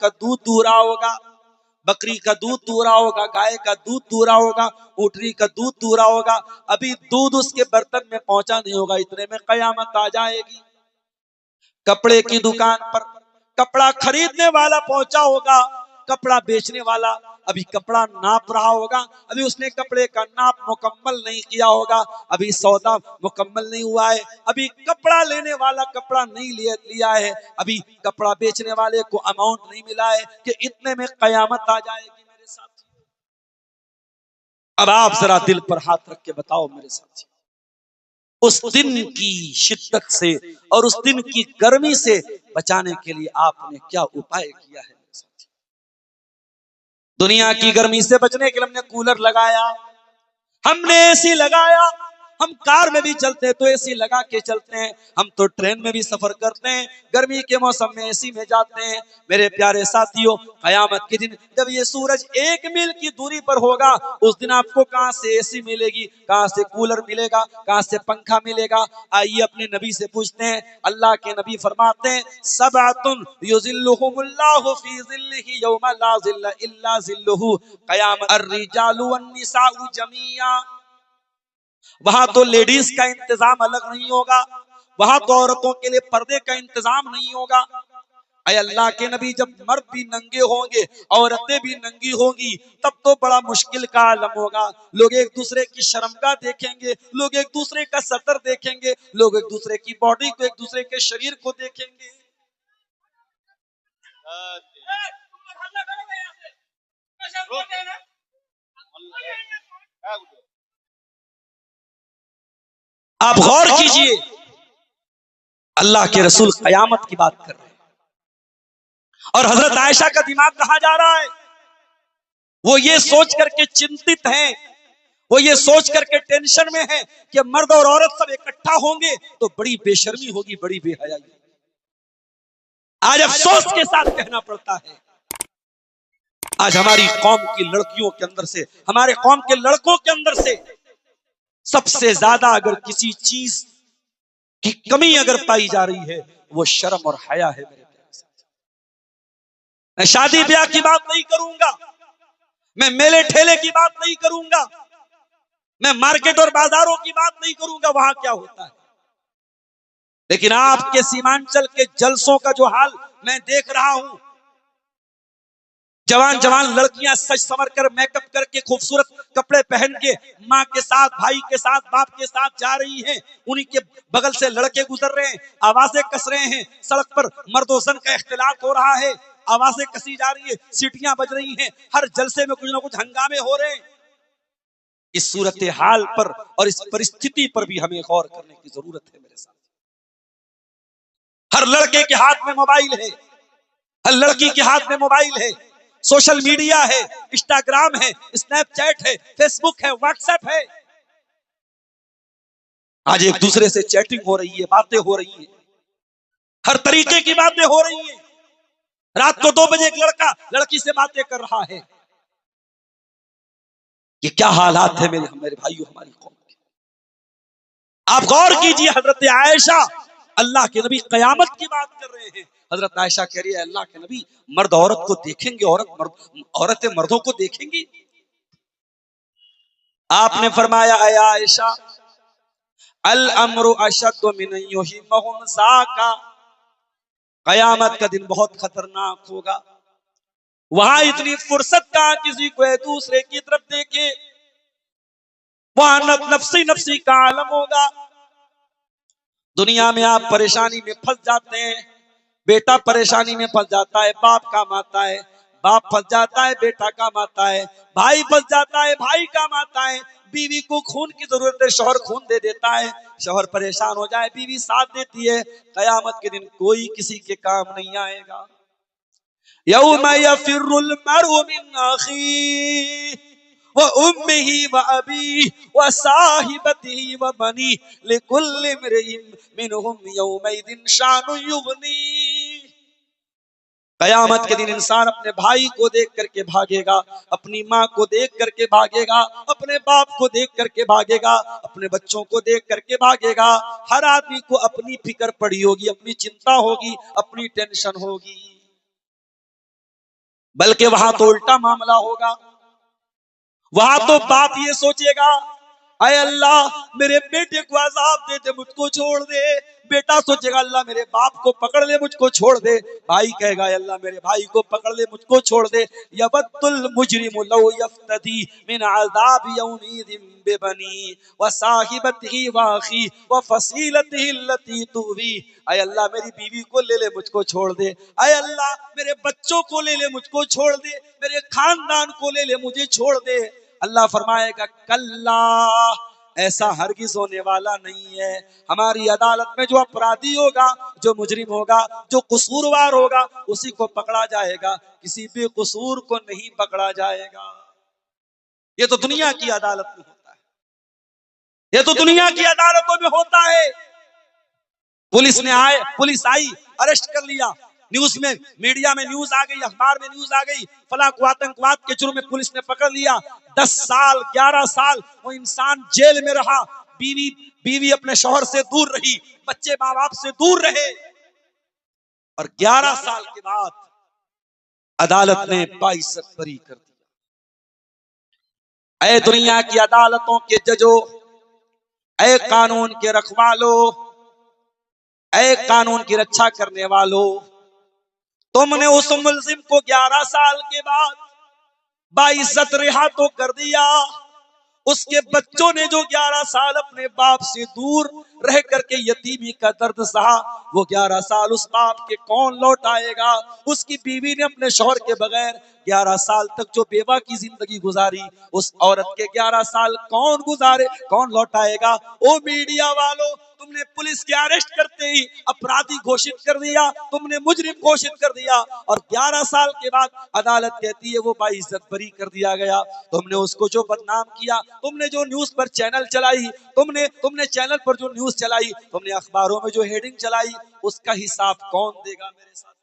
کا دودھ دو رہا ہوگا، بکری کا دودھ دو رہا ہوگا، گائے کا دودھ دو رہا ہوگا، اونٹنی کا دودھ دو رہا ہوگا، ابھی دودھ اس کے برتن میں پہنچا نہیں ہوگا، اتنے میں قیامت آ جائے گی۔ کپڑے کی دکان پر کپڑا خریدنے والا پہنچا ہوگا، کپڑا بیچنے والا ابھی کپڑا ناپ رہا ہوگا، ابھی اس نے کپڑے کا ناپ مکمل نہیں کیا ہوگا، ابھی سودا مکمل نہیں ہوا ہے، ابھی کپڑا لینے والا کپڑا نہیں لیا ہے، ابھی کپڑا بیچنے والے کو اماؤنٹ نہیں ملا ہے کہ اتنے میں قیامت آ جائے گی میرے ساتھ۔ اب آپ ذرا دل پر ہاتھ رکھ کے بتاؤ میرے ساتھ، اس دن کی شدت سے اور اس دن کی گرمی سے بچانے کے لیے آپ نے کیا اپائے کیا ہے؟ دنیا کی گرمی سے بچنے کے لیے ہم نے کولر لگایا، ہم نے اے سی لگایا، ہم کار میں بھی چلتے ہیں تو اے سی لگا کے چلتے ہیں، ہم تو ٹرین میں بھی سفر کرتے ہیں، گرمی کے موسم میں اے سی میں جاتے ہیں۔ میرے پیارے ساتھیوں، قیامت کے دن جب یہ سورج 1 میل کی دوری پر ہوگا، اس دن آپ کو کہاں سے اے سی ملے گی، کہاں سے کولر ملے گا، کہاں سے پنکھا ملے گا؟ آئیے اپنے نبی سے پوچھتے ہیں۔ اللہ کے نبی فرماتے ہیں سبعۃ یظلھم اللہ فی ظلہ یوم لا ظل الا ظلہ، قیامت الرجال والنساء جميعا، وہاں تو لیڈیز کا انتظام الگ نہیں ہوگا، وہاں تو عورتوں کے لیے پردے کا انتظام نہیں ہوگا۔ اے اللہ کے نبی، جب مرد بھی ننگے ہوں گے، عورتیں بھی ننگی ہوں گی، تب تو بڑا مشکل کا عالم ہوگا۔ لوگ ایک دوسرے کی شرمگاہ دیکھیں گے، لوگ ایک دوسرے کا سطر دیکھیں گے، لوگ ایک دوسرے کی باڈی کو، ایک دوسرے کے شریر کو دیکھیں گے۔ آپ غور کیجئے، اللہ کے رسول قیامت کی بات کر رہے ہیں اور حضرت عائشہ کا دماغ کہاں جا رہا ہے؟ وہ یہ سوچ کر کے چنتت ہیں، وہ یہ سوچ کر کے ٹینشن میں ہیں کہ مرد اور عورت سب اکٹھا ہوں گے تو بڑی بے شرمی ہوگی، بڑی بے حیائی ہوگی۔ آج افسوس کے ساتھ کہنا پڑتا ہے، آج ہماری قوم کی لڑکیوں کے اندر سے، ہمارے قوم کے لڑکوں کے اندر سے سب سے زیادہ اگر کسی چیز کی کمی اگر پائی جا رہی ہے وہ شرم اور حیا ہے۔ میرے پیارے ساتھ، میں شادی بیاہ کی بات نہیں کروں گا، میں میلے ٹھیلے کی بات نہیں کروں گا، میں مارکیٹ اور بازاروں کی بات نہیں کروں گا، وہاں کیا ہوتا ہے، لیکن آپ کے سیمانچل کے جلسوں کا جو حال میں دیکھ رہا ہوں، جوان جوان لڑکیاں سج سمر کر میک اپ کر کے خوبصورت کپڑے پہن کے ماں کے ساتھ، بھائی کے ساتھ، باپ کے ساتھ جا رہی ہیں، انہی کے بغل سے لڑکے گزر رہے ہیں، آوازیں کس رہے ہیں، سڑک پر مرد و زن کا اختلاط ہو رہا ہے، آوازیں کسی جا رہی ہے، سیٹیاں بج رہی ہیں، ہر جلسے میں کچھ نہ کچھ ہنگامے ہو رہے ہیں۔ اس صورتحال پر اور اس پرستھتی پر بھی ہمیں غور کرنے کی ضرورت ہے میرے ساتھ۔ ہر لڑکے کے ہاتھ میں موبائل ہے، ہر لڑکی کے ہاتھ میں موبائل ہے، سوشل میڈیا ہے، انسٹاگرام ہے، اسنیپ چیٹ ہے، فیس بک ہے، واٹس ایپ ہے، آج ایک دوسرے سے چیٹنگ ہو رہی ہے، باتیں ہو رہی ہیں، ہر طریقے کی باتیں ہو رہی ہیں۔ رات کو 2 بجے ایک لڑکا لڑکی سے باتیں کر رہا ہے۔ یہ کیا حالات ہیں میرے بھائیو، ہماری قوم کے۔ آپ غور کیجئے، حضرت عائشہ، اللہ کے نبی قیامت کی بات کر رہے ہیں، حضرت عائشہ کہہ رہی ہے اللہ کے نبی، مرد عورت کو دیکھیں گے، عورتیں مردوں کو دیکھیں گی؟ آپ نے فرمایا اے عائشہ، الامر اشد من یہمہم ذاک، قیامت کا دن بہت خطرناک ہوگا، وہاں اتنی فرصت کہاں کسی کو ایک دوسرے کی طرف دیکھے، وہاں نفسی نفسی کا عالم ہوگا۔ دنیا میں آپ پریشانی میں پھنس جاتے ہیں، بیٹا پریشانی میں پھنس جاتا ہے، باپ کام آتا ہے، باپ پھنس جاتا ہے، بیٹا کام آتا ہے، بھائی پھنس جاتا ہے، بھائی کام آتا ہے، بیوی کو خون کی ضرورت ہے، شوہر خون دے دیتا ہے، شوہر پریشان ہو جائے، بیوی ساتھ دیتی ہے۔ قیامت کے دن کوئی کسی کے کام نہیں آئے گا۔ یوم یفر المرء من اخیہ وَأُمِّهِ وَأَبِيهِ وَصَاحِبَتِهِ وَبَنِيهِ لِكُلِّ امْرِئٍ مِّنْهُمْ يَوْمَئِذٍ شَأْنٌ يُغْنِيهِ۔ قیامت کے دن انسان اپنے بھائی کو دیکھ کر کے بھاگے گا، اپنی ماں کو دیکھ کر کے بھاگے گا، اپنے باپ کو دیکھ کر کے بھاگے گا، اپنے بچوں کو دیکھ کر کے بھاگے گا۔ ہر آدمی کو اپنی فکر پڑی ہوگی، اپنی چنتا ہوگی، اپنی ٹینشن ہوگی۔ بلکہ وہاں تو الٹا معاملہ ہوگا. وہاں تو باپ یہ سوچے گا اے اللہ میرے بیٹے کو عذاب دے دے، مجھ کو چھوڑ دے. بیٹا سوچے گا اللہ میرے باپ کو پکڑ لے، مجھ کو چھوڑ دے. بھائی کہے گا اللہ میرے بھائی کو پکڑ لے، مجھ کو چھوڑ دے. یود المجرم لو یفتدی من عذاب یومئذ ببنی وصاحبتہ واخی وفصیلتہ التی تؤوی. اے اللہ میری بیوی کو لے لے، مجھ کو چھوڑ دے. اے اللہ میرے بچوں کو لے لے، مجھ کو چھوڑ دے. میرے خاندان کو لے لے، مجھے چھوڑ دے. اللہ فرمائے گا کلا، ایسا ہرگز ہونے والا نہیں ہے. ہماری عدالت میں جو اپرادھی ہوگا، جو مجرم ہوگا، جو قصوروار ہوگا، اسی کو پکڑا جائے گا، کسی بھی قصور کو نہیں پکڑا جائے گا. یہ تو دنیا کی عدالت میں ہوتا ہے، یہ تو دنیا کی عدالتوں میں ہوتا ہے. پولیس آئی، اریسٹ کر لیا. نیوز میں، میڈیا میں نیوز آ گئی، اخبار میں نیوز آ گئی، فلاں کو آتنکواد کے جرم میں پولیس نے پکڑ لیا. 10 سال 11 سال وہ انسان جیل میں رہا. بیوی اپنے شوہر سے دور رہی، بچے ماں باپ سے دور رہے، اور 11 سال کے بعد عدالت نے باعزت بری کر دیا. اے دنیا کی عدالتوں کے ججوں، اے قانون کے رکھوالو، اے قانون کی رکشا کرنے والو، تم نے اس ملزم کو 11 سال کے بعد باعزت رہا تو کر دیا. اس کے بچوں نے جو 11 سال اپنے باپ سے دور رہ کر کے یتیمی کا درد سہا، وہ 11 سال اس باپ کے کون لوٹائے گا؟ اس کی بیوی نے اپنے شوہر کے بغیر 11 سال تک جو بیوہ کی زندگی گزاری، اس عورت کے 11 سال کون گزارے، کون لوٹائے گا؟ او میڈیا والو، تم نے پولیس کے اریسٹ کرتے ہی اپرادھی گھوشت کر دیا، تم نے مجرم گھوشت کر دیا، اور 11 سال کے بعد عدالت کہتی ہے وہ باعزت بری کر دیا گیا. تم نے اس کو جو بدنام کیا، تم نے جو نیوز پر چینل چلائی، تم نے چینل پر جو نیوز چلائی، تم نے اخباروں میں جو ہیڈنگ چلائی، اس کا حساب کون دے گا میرے ساتھ؟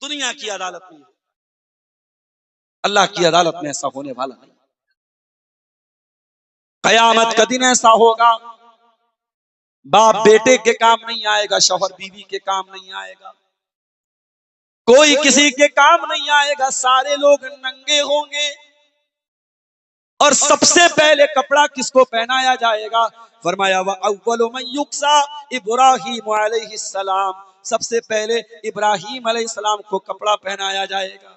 دنیا کی عدالت میں. اللہ کی عدالت میں ایسا ہونے والا نہیں. قیامت کا دن ایسا ہوگا، باپ بیٹے کے کام نہیں آئے گا، شوہر بیوی کے کام نہیں آئے گا، کوئی کسی کے کام نہیں آئے گا. سارے لوگ ننگے ہوں گے، اور سب سے پہلے کپڑا کس کو پہنایا جائے گا؟ فرمایا وَأَوَّلُ مَن يُكْسَى ابراہیم علیہ السلام. سب سے پہلے ابراہیم علیہ السلام کو کپڑا پہنایا جائے گا.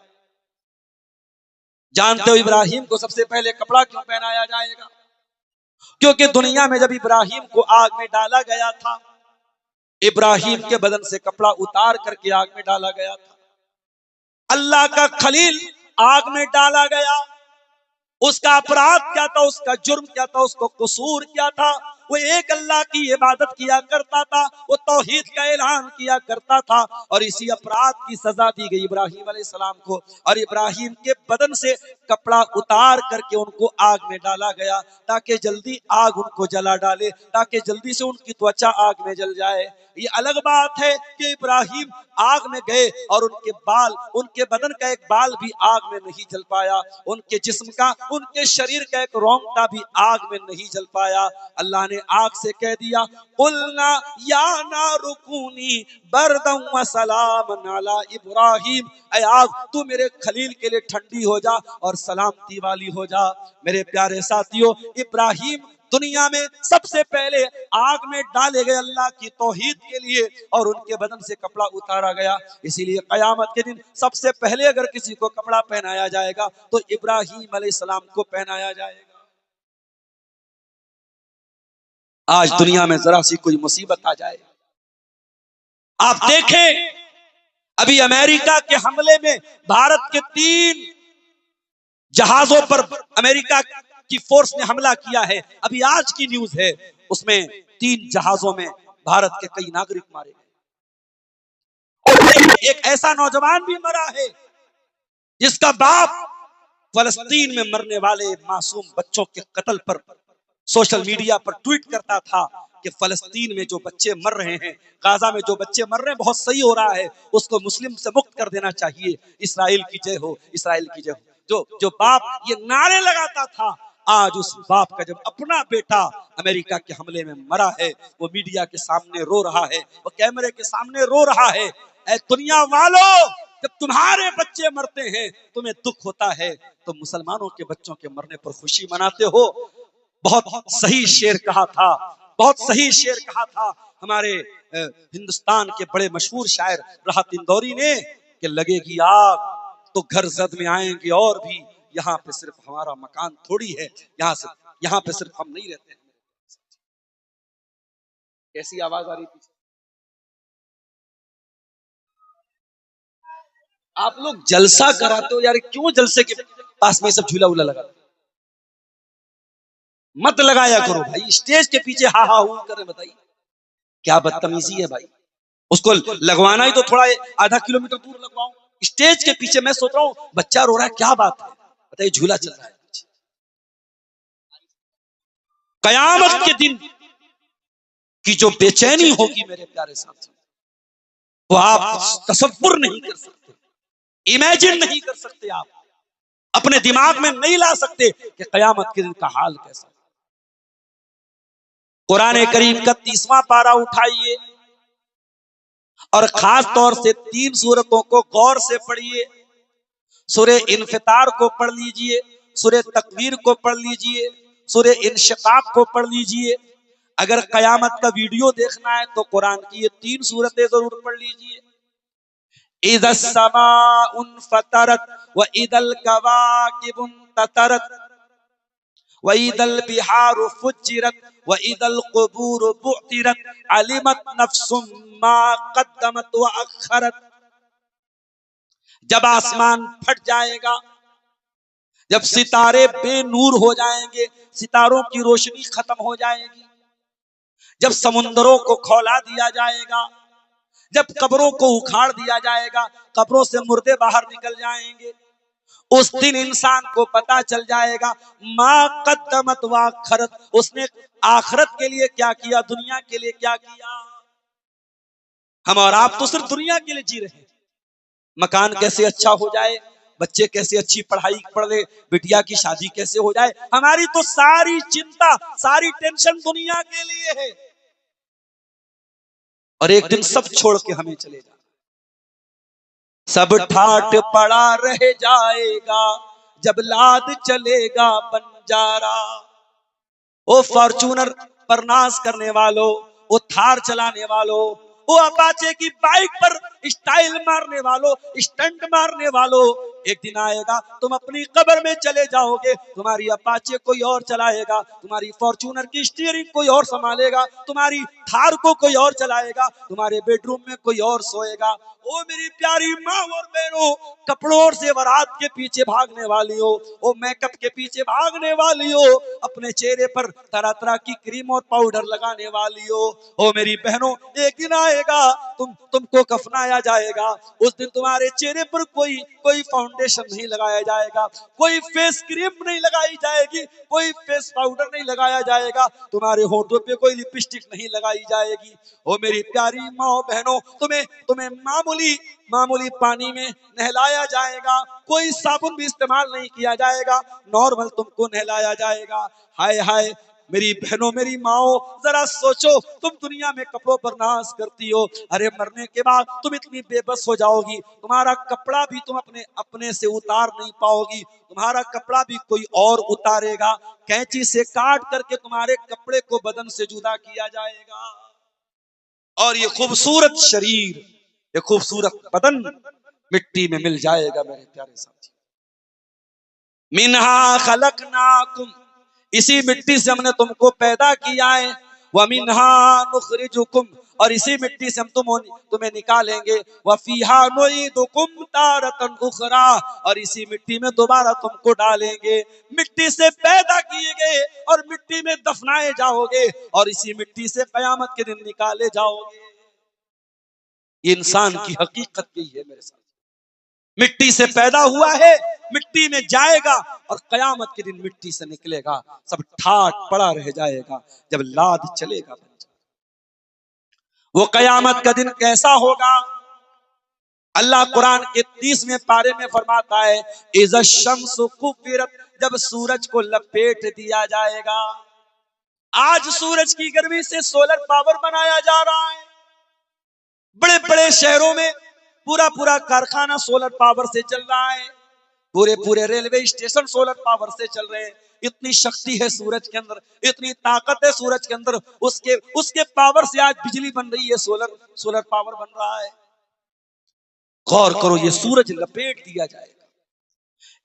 جانتے ہو ابراہیم کو سب سے پہلے کپڑا کیوں پہنایا جائے گا؟ کیونکہ دنیا میں جب ابراہیم کو آگ میں ڈالا گیا تھا، ابراہیم کے بدن سے کپڑا اتار کر کے آگ میں ڈالا گیا تھا. اللہ کا خلیل آگ میں ڈالا گیا. اس کا اپرادھ کیا تھا؟ اس کا جرم کیا تھا؟ اس کو قصور کیا تھا؟ وہ ایک اللہ کی عبادت کیا کرتا تھا، وہ توحید کا اعلان کیا کرتا تھا، اور اسی اپرادھ کی سزا دی گئی ابراہیم علیہ السلام کو. اور ابراہیم کے بدن سے کپڑا اتار کر کے ان کو آگ میں ڈالا گیا، تاکہ جلدی آگ ان کو جلا ڈالے، تاکہ جلدی سے ان کی توچا آگ میں جل جائے. یہ الگ بات ہے کہ ابراہیم آگ میں گئے اور ان کے بال، ان کے بدن کا ایک بال بھی آگ میں نہیں جل پایا، ان کے جسم کا، ان کے شریر کا ایک رونگٹا بھی آگ میں نہیں جل پایا. اللہ نے آگ سے کہہ دیا قلنا یا نار کونی بردا وسلاما علی ابراہیم، اے آگ تو میرے خلیل کے لیے ٹھنڈی ہو جا اور سلامتی والی ہو جا. میرے پیارے ساتھیوں، ابراہیم دنیا میں سب سے پہلے آگ میں ڈالے گئے اللہ کی توحید کے لیے، اور ان کے بدن سے کپڑا اتارا گیا. اسی لیے قیامت کے دن سب سے پہلے اگر کسی کو کپڑا پہنایا جائے گا تو ابراہیم علیہ السلام کو پہنایا جائے گا. آج دنیا میں ذرا سی کوئی مصیبت آ جائے، آپ دیکھیں ابھی امریکہ کے حملے میں بھارت کے 3 جہازوں پر امریکہ کی فورس نے حملہ کیا ہے. ابھی آج کی نیوز ہے، اس میں 3 جہازوں میں بھارت کے کئی ناگرک مارے گئے. اور ایک ایسا نوجوان بھی مرا ہے جس کا باپ فلسطین میں مرنے والے معصوم بچوں کے قتل پر سوشل میڈیا پر ٹویٹ کرتا تھا کہ فلسطین میں جو بچے مر رہے ہیں، غازہ میں جو بچے مر رہے ہیں، بہت صحیح ہو رہا ہے، اس کو مسلم سے مکت کر دینا چاہیے. اسرائیل کی جے ہو، اسرائیل کی جے ہو. جو باپ یہ نعرے لگاتا تھا، آج اس باپ کا جب اپنا بیٹا امریکہ کے حملے میں مرا ہے، وہ میڈیا کے سامنے رو رہا ہے، وہ کیمرے کے سامنے رو رہا ہے. اے دنیا والو، جب تمہارے بچے مرتے ہیں تمہیں دکھ ہوتا ہے، تو مسلمانوں کے بچوں کے مرنے پر خوشی مناتے ہو۔ بہت صحیح شعر کہا تھا، بہت صحیح شعر کہا تھا ہمارے ہندوستان کے بڑے مشہور شاعر راحت اندوری نے کہ لگے گی آگ تو گھر زد میں آئیں گے اور بھی، یہاں پہ صرف ہمارا مکان تھوڑی ہے، یہاں پہ صرف ہم نہیں رہتے ہیں۔ کیسی آواز آ رہی تھی؟ آپ لوگ جلسہ کراتے ہو یار، کیوں جلسے کے پاس میں سب جھولا ولا لگاتے؟ مت لگایا کرو بھائی، اسٹیج کے پیچھے ہا ہا ہو کرے، بتائیے کیا بدتمیزی ہے بھائی۔ اس کو لگوانا ہی تو تھوڑا آدھا کلومیٹر دور لگواؤ، اسٹیج کے پیچھے۔ میں سوچ رہا ہوں بچہ رو رہا ہے، کیا بات ہے بتائیے، جھولا چل رہا ہے۔ قیامت کے دن کی جو بے چینی ہوگی میرے پیارے ساتھی، وہ آپ تصور نہیں کر سکتے، امیجن نہیں کر سکتے، آپ اپنے دماغ میں نہیں لا سکتے کہ قیامت کے دن کا حال کیسا۔ قرآن کریم کا 30واں پارہ اٹھائیے اور خاص طور سے 3 سورتوں کو غور سے پڑھیے۔ سورہ انفطار کو پڑھ لیجئے، سورہ تکویر کو پڑھ لیجئے، سورہ انشقاق کو پڑھ لیجئے۔ اگر قیامت کا ویڈیو دیکھنا ہے تو قرآن کی یہ 3 سورتیں ضرور پڑھ لیجئے۔ اذا السماء انفطرت واذا الكواكب انتثرت واذا البحار فجرت واذا القبور بعثرت علمت نفس ما قدمت واخرت۔ جب آسمان پھٹ جائے گا، جب ستارے بے نور ہو جائیں گے، ستاروں کی روشنی ختم ہو جائے گی، جب سمندروں کو کھولا دیا جائے گا، جب قبروں کو اکھاڑ دیا جائے گا، قبروں سے مردے باہر نکل جائیں گے، اس دن انسان کو پتا چل جائے گا ما قدمت واخرت، اس نے آخرت کے لیے کیا کیا، دنیا کے لیے کیا کیا۔ ہم اور آپ تو صرف دنیا کے لیے جی رہے ہیں، مکان کیسے اچھا ہو جائے، بچے کیسے اچھی پڑھائی پڑھے، بٹیا کی شادی کیسے ہو جائے، ہماری تو ساری چنتا، ساری ٹینشن دنیا کے لیے ہے۔ اور ایک دن سب چھوڑ کے ہمیں چلے جانا، سب ٹھاٹ پڑا رہ جائے گا جب لاد چلے گا بنجارا۔ او فارچونر پر ناز کرنے والوں، وہ تھار چلانے والوں، وہ اپاچے کی بائک پر اسٹائل مارنے والوں، اسٹنٹ مارنے والوں، ایک دن آئے گا تم اپنی قبر میں چلے جاؤ گے، تمہاری اپاچے کوئی اور چلائے گا، تمہاری فارچونر کی اسٹیئرنگ کوئی اور سنبھالے گا، تمہاری تھار کو کوئی اور چلائے گا، تمہارے بیڈ روم میں کوئی اور سوئے گا۔ او میری پیاری ماں اور بہنوں، کپڑوں اور زیورات کے پیچھے بھاگنے والی ہو، او میک اپ کے پیچھے بھاگنے والی ہو، اپنے چہرے پر طرح طرح کی کریم اور پاؤڈر لگانے والی ہو، او میری بہنوں، ایک دن آئے گا تم کو کفنایا جائے گا، اس دن تمہارے چہرے پر کوئی فاؤنڈیشن نہیں لگایا جائے گا، کوئی فیس کریم نہیں لگائی جائے گی، کوئی فیس پاؤڈر نہیں لگایا جائے گا، تمہارے ہونٹوں پہ کوئی لپسٹک نہیں لگائی جائے گی۔ او میری پیاری ماں بہنوں، تمہیں معمولی پانی میں نہلایا جائے گا، کوئی صابن بھی استعمال نہیں کیا جائے گا، نارمل تم کو نہلایا جائے گا۔ ہائے ہائے میری بہنوں، میری ماؤں، ذرا سوچو، تم دنیا میں کپڑوں پر ناز کرتی ہو، ارے مرنے کے بعد تم اتنی بے بس ہو جاؤ گی، تمہارا کپڑا بھی تم اپنے سے اتار نہیں پاؤ گی، تمہارا کپڑا بھی کوئی اور اتارے گا، کینچی سے کاٹ کر کے تمہارے کپڑے کو بدن سے جدا کیا جائے گا، اور یہ خوبصورت شریر، یہ خوبصورت بدن مٹی میں مل جائے گا۔ میرے پیارے ساتھی، منہا خلقناکم، اسی مٹی سے ہم نے تم کو پیدا کیا ہے، وَمِنْهَا نُخْرِجُكُمْ، اور اسی مٹی سے ہم تمہیں نکالیں گے، وَفِيهَا نُعِيدُكُمْ تَارَةً أُخْرَىٰ، اور اسی مٹی میں دوبارہ تم کو ڈالیں گے۔ مٹی سے پیدا کیے گئے اور مٹی میں دفنائے جاؤ گے، اور اسی مٹی سے قیامت کے دن نکالے جاؤ گے۔ یہ انسان کی حقیقت یہی ہے میرے ساتھ، مٹی سے پیدا ہوا ہے، مٹی میں جائے گا، اور قیامت کے دن مٹی سے نکلے گا، سب ٹھاٹ پڑا رہ جائے گا جب لاد چلے گا۔ وہ قیامت کا دن کیسا ہوگا؟ اللہ قرآن کے 30ویں پارے میں فرماتا ہے اذا الشمس کورت، جب سورج کو لپیٹ دیا جائے گا۔ آج سورج کی گرمی سے سولر پاور بنایا جا رہا ہے، بڑے بڑے شہروں میں پورا کارخانہ سولر پاور سے چل رہا ہے، پورے ریلوے اسٹیشن سولر پاور سے چل رہے ہیں. اتنی شکتی ہے سورج کے اندر، اتنی طاقت ہے سورج کے اندر، اس کے پاور سے آج بجلی بن رہی ہے، سولر پاور بن رہا ہے. غور کرو، یہ سورج لپیٹ دیا جائے گا.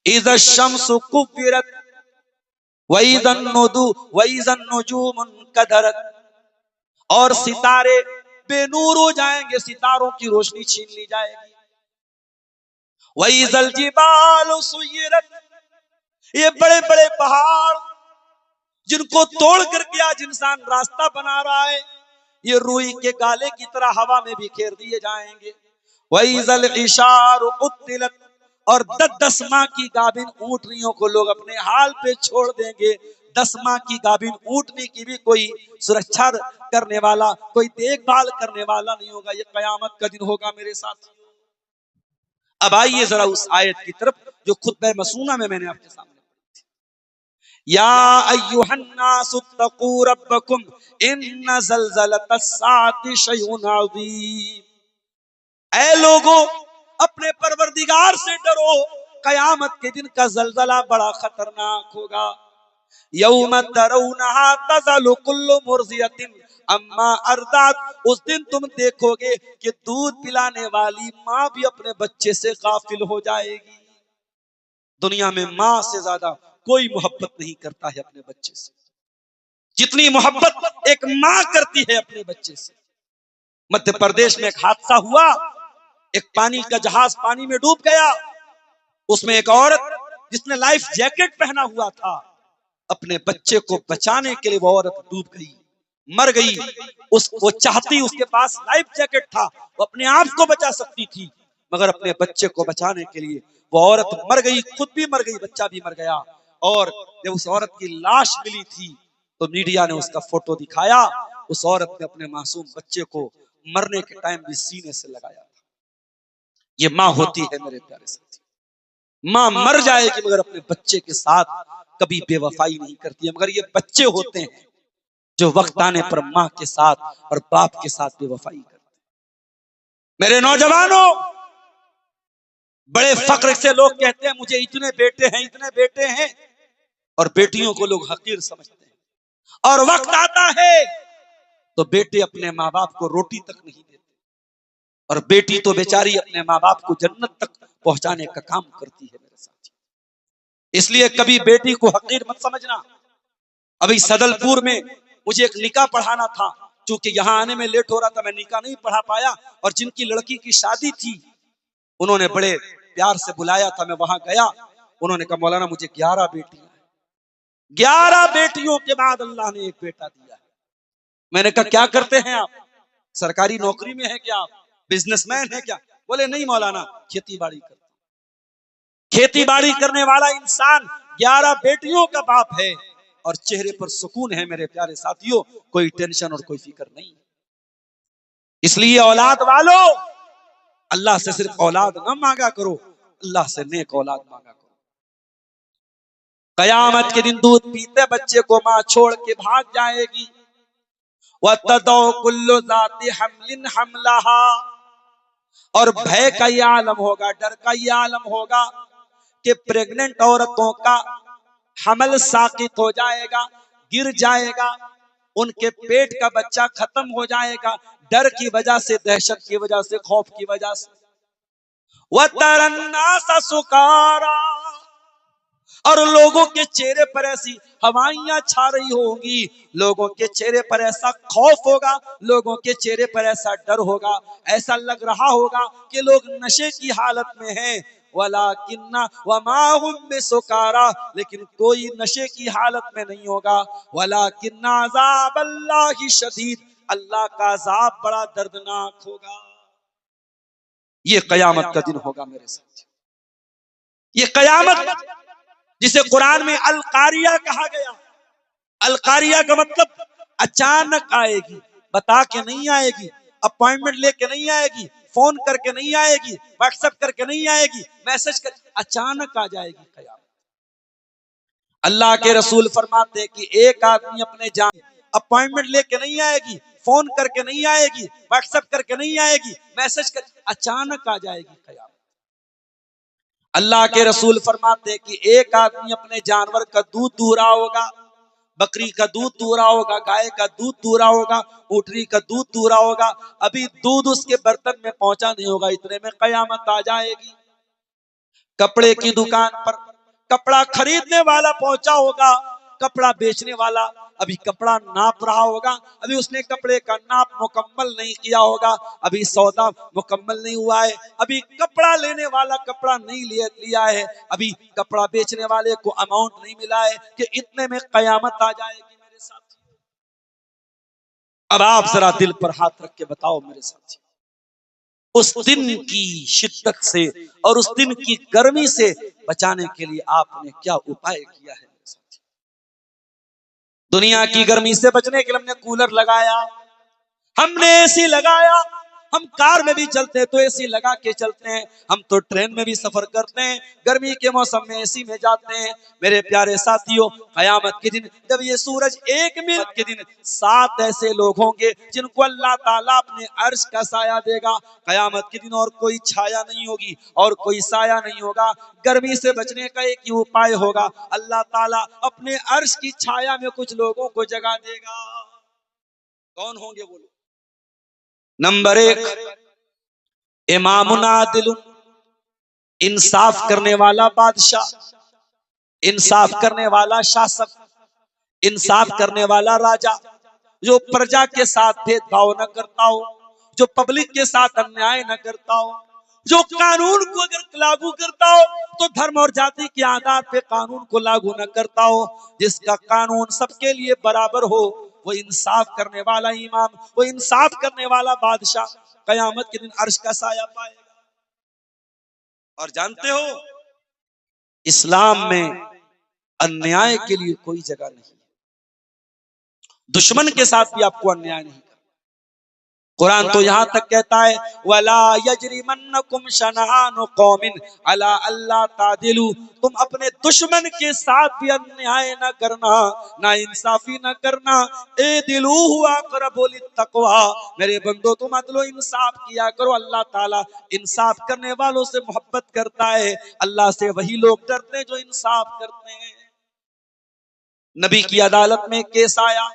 اذا الشمس كبرت واذا النجوم انكدرت، اور ستارے بے نور ہو جائیں گے، ستاروں کی روشنی چھین لی جائے گی. وَإِذَا الْجِبَالُ سُيِّرَتْ، یہ بڑے بڑے پہاڑ جن کو توڑ کر کے آج انسان راستہ بنا رہا ہے، یہ روئی کے گالے کی طرح ہوا میں بکھیر دیے جائیں گے. وَإِذَا الْعِشَارُ عُطِّلَتْ، اور 10 ماہ کی گابن اونٹنیوں کو لوگ اپنے حال پہ چھوڑ دیں گے. 10 ماہ کی گابن اونٹنی کی بھی کوئی سرکشا کرنے والا، کوئی دیکھ بھال کرنے والا نہیں ہوگا. یہ قیامت کا دن ہوگا میرے ساتھ. اب آئیے ذرا اس آیت کی طرف جو خطبہ مسنونہ میں نے آپ کے سامنے پڑھی تھی. یا ایھا الناس اتقوا ربکم ان زلزلۃ الساعۃ شیء عظیم. اے لوگو، اپنے پروردگار سے ڈرو، قیامت کے دن کا زلزلہ بڑا خطرناک ہوگا. یوم ترونھا تذل کل مرضیۃ اما ارضعت، اس دن تم دیکھو گے کہ دودھ پلانے والی ماں بھی اپنے بچے سے غافل ہو جائے گی. دنیا میں ماں سے زیادہ کوئی محبت نہیں کرتا ہے اپنے بچے سے، جتنی محبت ایک ماں کرتی ہے اپنے بچے سے. مدھیہ پردیش میں ایک حادثہ ہوا، ایک پانی کا جہاز پانی میں ڈوب گیا. اس میں ایک عورت جس نے لائف جیکٹ پہنا ہوا تھا، اپنے بچے کو بچانے کے لیے وہ عورت ڈوب گئی، مر گئی. وہ چاہتی، اس کے پاس لائف جیکٹ تھا، وہ اپنے آپ کو بچا سکتی تھی، مگر اپنے بچے کو بچانے کے لیے وہ عورت مر گئی، خود بھی مر گئی، بچہ بھی مر گیا. اور جب اس عورت کی لاش ملی تھی تو میڈیا نے اس کا فوٹو دکھایا. اس عورت نے اپنے معصوم بچے کو مرنے کے ٹائم بھی سینے سے لگایا تھا. یہ ماں ہوتی ہے میرے پیارے ساتھی. ماں مر جائے گی مگر اپنے بچے کے ساتھ کبھی بے وفائی نہیں کرتی ہے. مگر یہ بچے ہوتے ہیں جو وقت آنے پر ماں کے ساتھ اور باپ کے ساتھ بے وفائی کرتے ہیں. میرے نوجوانوں، بڑے فخر سے لوگ کہتے ہیں مجھے اتنے بیٹے ہیں، اور بیٹیوں کو لوگ حقیر سمجھتے ہیں. اور وقت آتا ہے تو بیٹے اپنے ماں باپ کو روٹی تک نہیں دیتے، اور بیٹی تو بیچاری اپنے ماں باپ کو جنت تک پہنچانے کا کام کرتی ہے میرے ساتھ. اس لیے کبھی بیٹی کو حقیر مت سمجھنا. ابھی صدل پور میں مجھے ایک نکاح پڑھانا تھا، چونکہ یہاں آنے میں لیٹ ہو رہا تھا، میں نکاح نہیں پڑھا پایا. اور جن کی لڑکی کی شادی تھی انہوں نے بڑے پیار سے بلایا تھا، میں وہاں گیا. انہوں نے کہا مولانا مجھے 11 بیٹیاں ہیں، 11 بیٹیوں کے بعد اللہ نے ایک بیٹا دیا ہے. میں نے کہا کیا کرتے ہیں آپ؟ سرکاری نوکری میں ہے کیا آپ؟ بزنس مین ہے کیا؟ بولے نہیں مولانا، کھیتی باڑی کرتا. کھیتی باڑی کرنے والا انسان 11 بیٹیوں کا باپ ہے اور چہرے پر سکون ہے میرے پیارے ساتھیوں، کوئی ٹینشن اور کوئی فکر نہیں. اس لیے اولاد والو، اللہ سے صرف اولاد نہ مانگا کرو، اللہ سے نیک اولاد مانگا کرو. قیامت کے دن دودھ پیتے بچے کو ماں چھوڑ کے بھاگ جائے گی. وَتَضَعُ كُلُّ ذَاتِ حَمْلٍ حَمْلَهَا، اور بھے کا یہ عالم ہوگا، ڈر کا یہ عالم ہوگا کہ پریگننٹ عورتوں کا حمل ساقط ہو جائے گا، گر جائے گا، ان کے پیٹ کا بچہ ختم ہو جائے گا، ڈر کی وجہ سے، دہشت کی وجہ سے، خوف کی وجہ سے. وَتَرَى النَّاسَ سُكَارَىٰ، اور لوگوں کے چہرے پر ایسی ہوائیاں چھا رہی ہوں گی، لوگوں کے چہرے پر ایسا خوف ہوگا، لوگوں کے چہرے پر ایسا ڈر ہوگا، ایسا لگ رہا ہوگا کہ لوگ نشے کی حالت میں ہیں. وَلَٰكِنَّ وَمَا هُم بِسُكَارَىٰ، لیکن کوئی نشے کی حالت میں نہیں ہوگا. وَلَٰكِنَّ عَذَابَ اللَّهِ شَدِيدٌ، اللہ کا عذاب بڑا دردناک ہوگا. یہ قیامت کا دن ہوگا میرے ساتھ. یہ قیامت جسے قرآن میں القاریہ کہا گیا. القاریہ کا مطلب اچانک آئے گی، بتا کے نہیں آئے گی، اپوائنٹمنٹ لے کے نہیں آئے گی، فون کر کے نہیں آئے گی، واٹس ایپ کر کے نہیں آئے گی، میسج کر، اچانک آ جائے گی قیامت. اللہ کے رسول فرماتے کہ ایک آدمی اپنے جان اپوائنٹمنٹ لے کے نہیں آئے گی، فون کر کے نہیں آئے گی، واٹس ایپ کر کے نہیں آئے گی، میسج کر، اچانک آ جائے گی قیامت۔ اللہ کے رسول فرماتے کہ ایک آدمی اپنے جانور کا دودھ دو رہا ہوگا، بکری کا دودھ دو رہا ہوگا، گائے کا دودھ دو رہا ہوگا، اونٹنی کا دودھ دو رہا ہوگا، ابھی دودھ اس کے برتن میں پہنچا نہیں ہوگا، اتنے میں قیامت آ جائے گی۔ کپڑے کی دکان پر کپڑا خریدنے والا پہنچا ہوگا، کپڑا بیچنے والا ابھی کپڑا ناپ رہا ہوگا، ابھی اس نے کپڑے کا ناپ مکمل نہیں کیا ہوگا، ابھی سودا مکمل نہیں ہوا ہے، ابھی کپڑا لینے والا کپڑا نہیں لیا ہے، ابھی کپڑا بیچنے والے کو اماؤنٹ نہیں ملا ہے کہ اتنے میں قیامت آ جائے گی میرے ساتھی۔ اب آپ ذرا دل پر ہاتھ رکھ کے بتاؤ میرے ساتھی، اس دن کی شدت سے اور اس دن کی گرمی سے بچانے کے لیے آپ نے کیا اپائے کیا ہے؟ دنیا کی گرمی سے بچنے کے لیے ہم نے کولر لگایا، ہم نے اے سی لگایا، ہم کار میں بھی چلتے ہیں تو اے سی لگا کے چلتے ہیں، ہم تو ٹرین میں بھی سفر کرتے ہیں، گرمی کے موسم میں اے سی میں جاتے ہیں۔ میرے پیارے ساتھیوں، قیامت کے دن جب یہ سورج ایک منٹ کے دن 7 ایسے لوگ ہوں گے جن کو اللہ تعالیٰ اپنے عرش کا سایہ دے گا۔ قیامت کے دن اور کوئی چھایا نہیں ہوگی اور کوئی سایہ نہیں ہوگا، گرمی سے بچنے کا ایک ہی اپائے ہوگا، اللہ تعالیٰ اپنے عرش کی چھایا میں کچھ لوگوں کو جگہ دے گا۔ کون ہوں گے وہ لوگ؟ نمبر 1، امام عادل، انصاف کرنے والا بادشاہ، انصاف کرنے والا شاسک، انصاف کرنے والا راجا، جو پرجا کے ساتھ بھید بھاؤ نہ کرتا ہو، جو پبلک کے ساتھ انیائے نہ کرتا ہو، جو قانون کو اگر لاگو کرتا ہو تو دھرم اور جاتی کی عادات پہ قانون کو لاگو نہ کرتا ہو، جس کا قانون سب کے لیے برابر ہو، وہ انصاف کرنے والا امام، وہ انصاف کرنے والا بادشاہ قیامت کے دن عرش کا سایہ پائے گا۔ اور جانتے ہو اسلام میں انیائے کے لیے کوئی جگہ نہیں، دشمن کے ساتھ بھی آپ کو انیائے نہیں کرنا۔ قرآن تو یہاں تک کہتا ہے وَلَا يَجْرِمَنَّكُمْ شَنَآنُ قَوْمٍ عَلَىٰ أَلَّا تَعْدِلُوا، تم اپنے دشمن کے ساتھ بھی انیائے نہ کرنا، نا انصافی نہ کرنا۔ اعدلوا هُوَ أَقْرَبُ لِلتَّقْوَىٰ، میرے بندو تم عدل و انصاف کیا کرو، اللہ تعالیٰ انصاف کرنے والوں سے محبت کرتا ہے، اللہ سے وہی لوگ ڈرتے ہیں جو انصاف کرتے ہیں۔ نبی کی عدالت میں کیس آیا،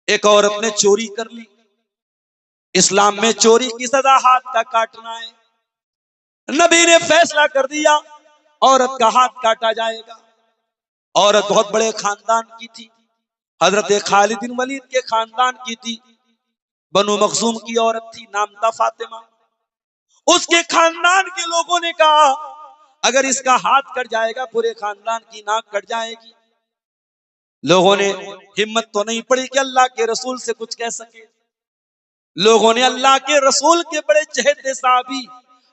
ایک عورت نے چوری کر لی، اسلام میں چوری کی سزا ہاتھ کا کاٹنا ہے، نبی نے فیصلہ کر دیا عورت کا ہاتھ کاٹا جائے گا۔ عورت بہت بڑے خاندان کی تھی، حضرت خالد بن ولید کے خاندان کی تھی، بنو مخزوم کی عورت تھی، نام تھا فاطمہ۔ اس کے خاندان کے لوگوں نے کہا اگر اس کا ہاتھ کٹ جائے گا پورے خاندان کی ناک کٹ جائے گی۔ لوگوں نے ہمت تو نہیں پڑی کہ اللہ کے رسول سے کچھ کہہ سکے، لوگوں نے اللہ کے رسول کے بڑے چہتے صحابی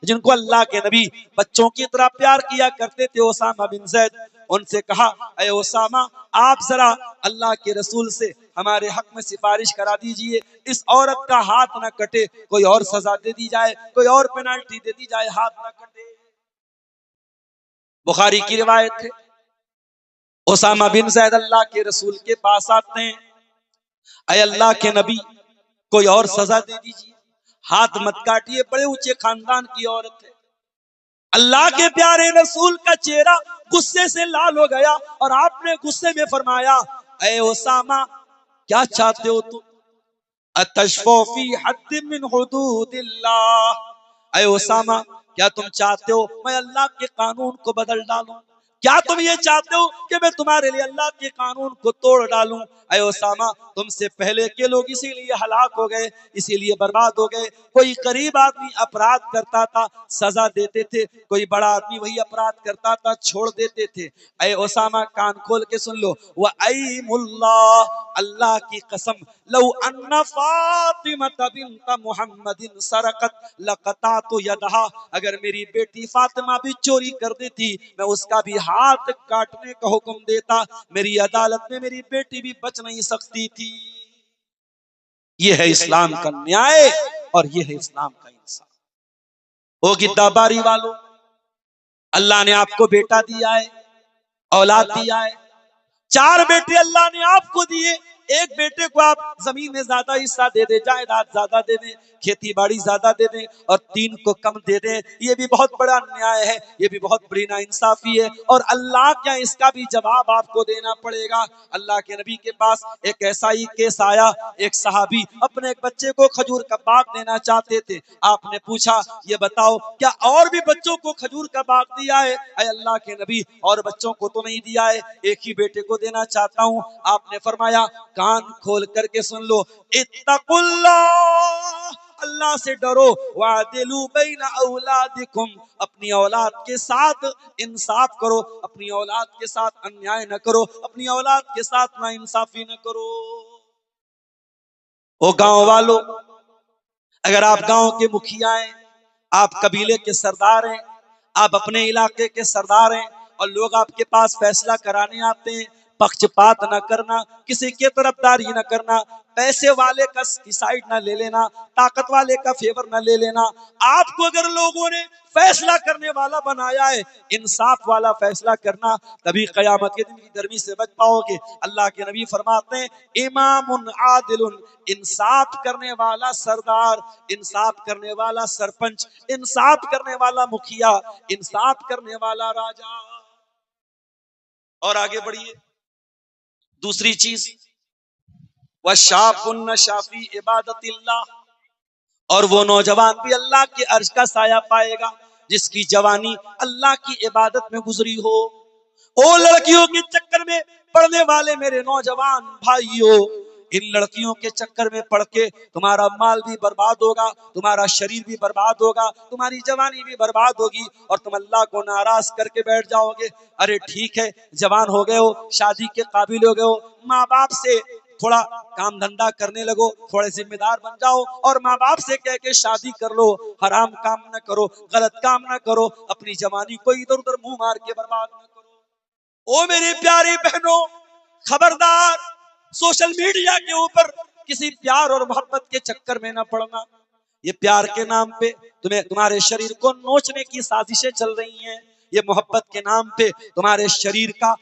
جن کو اللہ کے نبی بچوں کی طرح پیار کیا کرتے تھے، اسامہ بن زید، ان سے کہا اے اسامہ آپ ذرا اللہ کے رسول سے ہمارے حق میں سفارش کرا دیجئے، اس عورت کا ہاتھ نہ کٹے، کوئی اور سزا دے دی جائے، کوئی اور پینالٹی دے دی جائے، ہاتھ نہ کٹے۔ بخاری کی روایت ہے اسامہ بن زید اللہ کے رسول کے پاس آتے ہیں، اے اللہ کے نبی کوئی اور سزا دے دیجیے، ہاتھ مت کاٹیے، بڑے اونچے خاندان کی عورت ہے۔ اللہ کے پیارے رسول کا چہرہ غصے سے لال ہو گیا اور آپ نے غصے میں فرمایا اے اسامہ کیا چاہتے ہو تم؟ اتشفو فی حد من حدود اللہ، اے اسامہ کیا تم چاہتے ہو میں اللہ کے قانون کو بدل ڈالوں؟ کیا تم یہ چاہتے ہو کہ میں تمہارے لیے اللہ کے قانون کو توڑ ڈالوں؟ اے اسامہ تم سے پہلے کے لوگ اسی لیے ہلاک ہو گئے، اسی لیے برباد ہو گئے، کوئی غریب آدمی اپرادھ کرتا تھا سزا دیتے تھے، کوئی بڑا آدمی وہی اپرادھ کرتا تھا چھوڑ دیتے تھے۔ اے اسامہ کان کھول کے سن لو، وَأَيْمُ اللَّهِ، اللہ کی قسم، لو ان فاطمہ بنت محمد سرقت لقطعت یدها، اگر میری بیٹی فاطمہ بھی چوری کر دیتی میں اس کا بھی ہاتھ کاٹنے کا حکم دیتا، میری عدالت میں میری بیٹی بھی بچ نہیں سکتی تھی۔ یہ ہے اسلام کا نیائے اور یہ ہے اسلام کا انصاف۔ او گدہ باری والو، اللہ نے آپ کو بیٹا دیا ہے، اولاد دیا ہے، 4 بیٹے اللہ نے آپ کو دیے، ایک بیٹے کو آپ زمین میں زیادہ حصہ دے دیں، جائیداد زیادہ دے دیں، کھیتی باڑی زیادہ دے دیں، اور 3 کو کم دے دیں، یہ بھی بہت بڑا انیائے ہے، یہ بھی بہت بڑی ناانصافی ہے، اور اللہ کیا اس کا بھی جواب آپ کو دینا پڑے گا۔ اللہ کے نبی کے پاس ایک ایسا ہی کیس آیا، ایک صحابی اپنے ایک بچے کو کھجور کا باغ دینا چاہتے تھے۔ آپ نے پوچھا یہ بتاؤ کیا اور بھی بچوں کو کھجور کا باغ دیا ہے؟ اے اللہ کے نبی اور بچوں کو تو نہیں دیا ہے، ایک ہی بیٹے کو دینا چاہتا ہوں۔ آپ نے فرمایا کان کھول کر کے سن لو، اتقوا اللہ، اللہ سے ڈرو، وعدلوا بین اولادکم، اپنی اولاد کے ساتھ انصاف کرو، اپنی اولاد کے ساتھ انیائے نہ کرو، اپنی اولاد کے ساتھ ناانصافی نہ کرو۔ او گاؤں والو، اگر آپ گاؤں کے مکھیا ہیں، آپ قبیلے کے سردار ہیں، آپ اپنے علاقے کے سردار ہیں، اور لوگ آپ کے پاس فیصلہ کرانے آتے ہیں، پکچپات نہ کرنا، کسی کی طرفداری نہ کرنا، پیسے والے کا سائیڈ نہ لے لینا، طاقت والے کا فیور نہ لے لینا۔ آپ کو اگر لوگوں نے فیصلہ کرنے والا بنایا ہے، انصاف والا فیصلہ کرنا، تبھی قیامت کے دن کی گرمی سے بچ پاؤ گے۔ اللہ کے نبی فرماتے ہیں امام عادل، انصاف کرنے والا سردار، انصاف کرنے والا سرپنچ، انصاف کرنے والا مکھیا، انصاف کرنے والا راجا۔ اور آگے بڑھیے، دوسری چیز وَشَابٌ نَشَأَ فِی عِبَادَتِ اللہ، اور وہ نوجوان بھی اللہ کے عرش کا سایہ پائے گا جس کی جوانی اللہ کی عبادت میں گزری ہو۔ او لڑکیوں کے چکر میں پڑنے والے میرے نوجوان بھائیوں، ان لڑکیوں کے چکر میں پڑ کے تمہارا مال بھی برباد ہوگا، تمہارا شریر بھی برباد ہوگا، تمہاری جوانی بھی برباد ہوگی، اور تم اللہ کو ناراض کر کے بیٹھ جاؤ گے۔ ارے ٹھیک ہے، جوان ہو گئے ہو، شادی کے قابل ہو گئے ہو، ماں باپ سے تھوڑا کام دھندا کرنے لگو، تھوڑے ذمہ دار بن جاؤ، اور ماں باپ سے کہہ کے شادی کر لو۔ حرام کام نہ کرو، غلط کام نہ کرو، اپنی جوانی کو ادھر ادھر منہ مار کے برباد نہ کرو۔ او میری پیاری بہنوں، خبردار، سوشل میڈیا کے اوپر کسی پیار اور محبت کے چکر میں نہ پڑنا۔ یہ پیار کے نام پہ تمہارے شریر کو نوچنے کی سازشیں چل رہی ہیں، یہ محبت کے نام پہ تمہارے شریر کا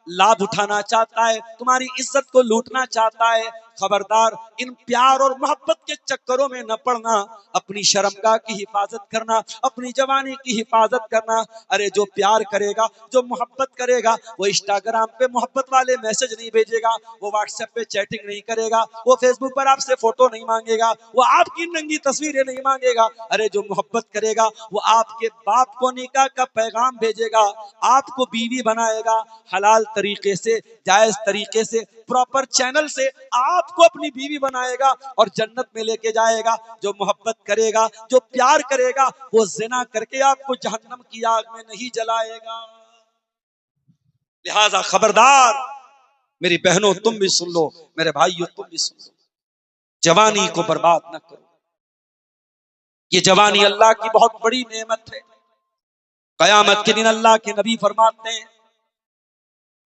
لابھ اٹھانا چاہتا ہے، تمہاری عزت کو لوٹنا چاہتا ہے۔ خبردار، ان پیار اور محبت کے چکروں میں نہ پڑنا، اپنی شرمگاہ کی حفاظت کرنا، اپنی جوانی کی حفاظت کرنا۔ ارے جو پیار کرے گا، جو محبت کرے گا، وہ انسٹاگرام پہ محبت والے میسج نہیں بھیجے گا، وہ واٹس ایپ پہ چیٹنگ نہیں کرے گا، وہ فیس بک پر آپ سے فوٹو نہیں مانگے گا، وہ آپ کی ننگی تصویریں نہیں مانگے گا۔ ارے جو محبت کرے گا، وہ آپ کے باپ کو نکاح کا پیغام بھیجے گا، آپ کو بیوی بنائے گا، حلال طریقے سے، جائز طریقے سے، پراپر چینل سے آپ کو اپنی بیوی بنائے گا اور جنت میں لے کے جائے گا۔ جو محبت کرے گا، جو پیار کرے گا، وہ زنا کر کے آپ کو جہنم کی آگ میں نہیں جلائے گا۔ لہذا خبردار، میری بہنوں تم بھی سن لو، میرے بھائیوں تم بھی سن لو، جوانی کو برباد نہ کرو۔ یہ جوانی اللہ کی بہت بڑی نعمت ہے۔ قیامت کے دن اللہ کے نبی فرماتے ہیں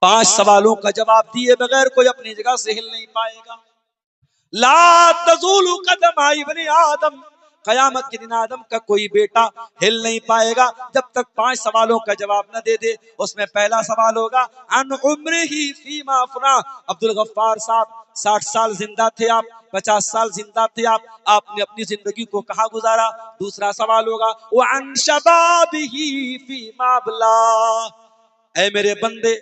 5 سوالوں کا جواب دیے بغیر کوئی اپنی جگہ سے ہل نہیں پائے گا۔ لا تزول قدم ابن آدم، قیامت کے دن آدم کا کوئی بیٹا ہل نہیں پائے گا جب تک 5 سوالوں کا جواب نہ دے دے۔ اس میں پہلا سوال ہوگا عن عمرہ فیما افنا۔ عبدالغفار صاحب 60 سال زندہ تھے آپ، 50 سال زندہ تھے آپ نے اپنی زندگی کو کہاں گزارا؟ دوسرا سوال ہوگا وعن شبابہ فیما ابلا۔ اے میرے بندے،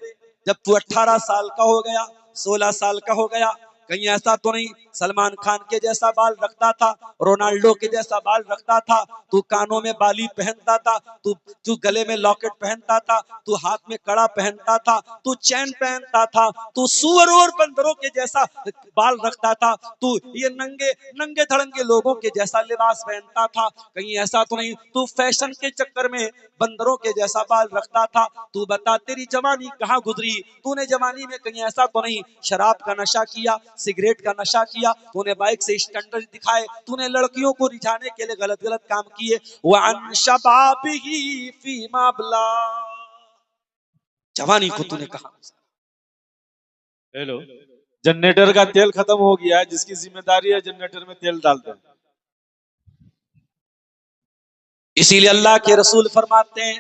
جب تو 18 سال کا ہو گیا، 16 سال کا ہو گیا، کہیں ایسا تو نہیں سلمان خان کے جیسا بال رکھتا تھا، رونالڈو کے جیسا بال رکھتا تھا، تو کانوں میں بالی پہنتا تھا، تو گلے میں لاکٹ پہنتا تھا، تو ہاتھ میں کڑا پہنتا تھا، تو چین پہنتا تھا، تو سور اور بندروں کے جیسا بال رکھتا تھا، تو یہ ننگے دھڑنگے لوگوں کے جیسا لباس پہنتا تھا، کہیں ایسا تو نہیں تو فیشن کے چکر میں بندروں کے جیسا بال رکھتا تھا؟ تو بتا تیری جوانی کہاں گزری؟ تو نے جوانی میں کہیں ایسا تو نہیں شراب کا نشہ کیا، سگریٹ کا نشہ کیا، تو نے بائک سے اسٹنڈرڈ دکھائے، تو نے لڑکیوں کو رجھانے کے لیے غلط کام کیے؟ وعن شبابہ فیما ابلا، جوانی کو تو نے کہاں؟ ہیلو، جنریٹر کا تیل ختم ہو گیا ہے، جس کی ذمہ داری ہے جنریٹر میں تیل ڈال دیں۔ اسی لیے اللہ کے رسول فرماتے ہیں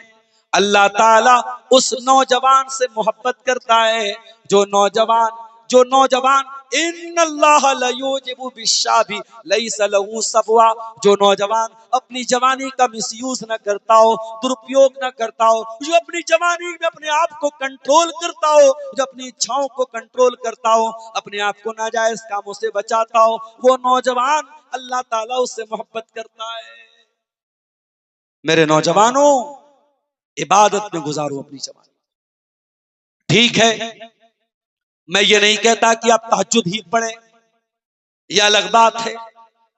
اللہ تعالیٰ اس نوجوان سے محبت کرتا ہے جو نوجوان ان اللہ لیوجب بالشاب لیس له سبوا، جو نوجوان اپنی جوانی کا مس یوز نہ کرتا ہو، درپیوگ نہ کرتا ہو، جو اپنی جوانی میں اپنے آپ کو کنٹرول کرتا ہو، جو اپنی اچھاؤں کو کنٹرول کرتا ہو، اپنے آپ کو ناجائز کاموں سے بچاتا ہو، وہ نوجوان اللہ تعالیٰ اس سے محبت کرتا ہے۔ میرے نوجوانوں، عبادت میں گزارو اپنی جوانی۔ ٹھیک ہے، میں یہ نہیں کہتا کہ آپ تہجد ہی پڑھیں، یہ الگ بات ہے،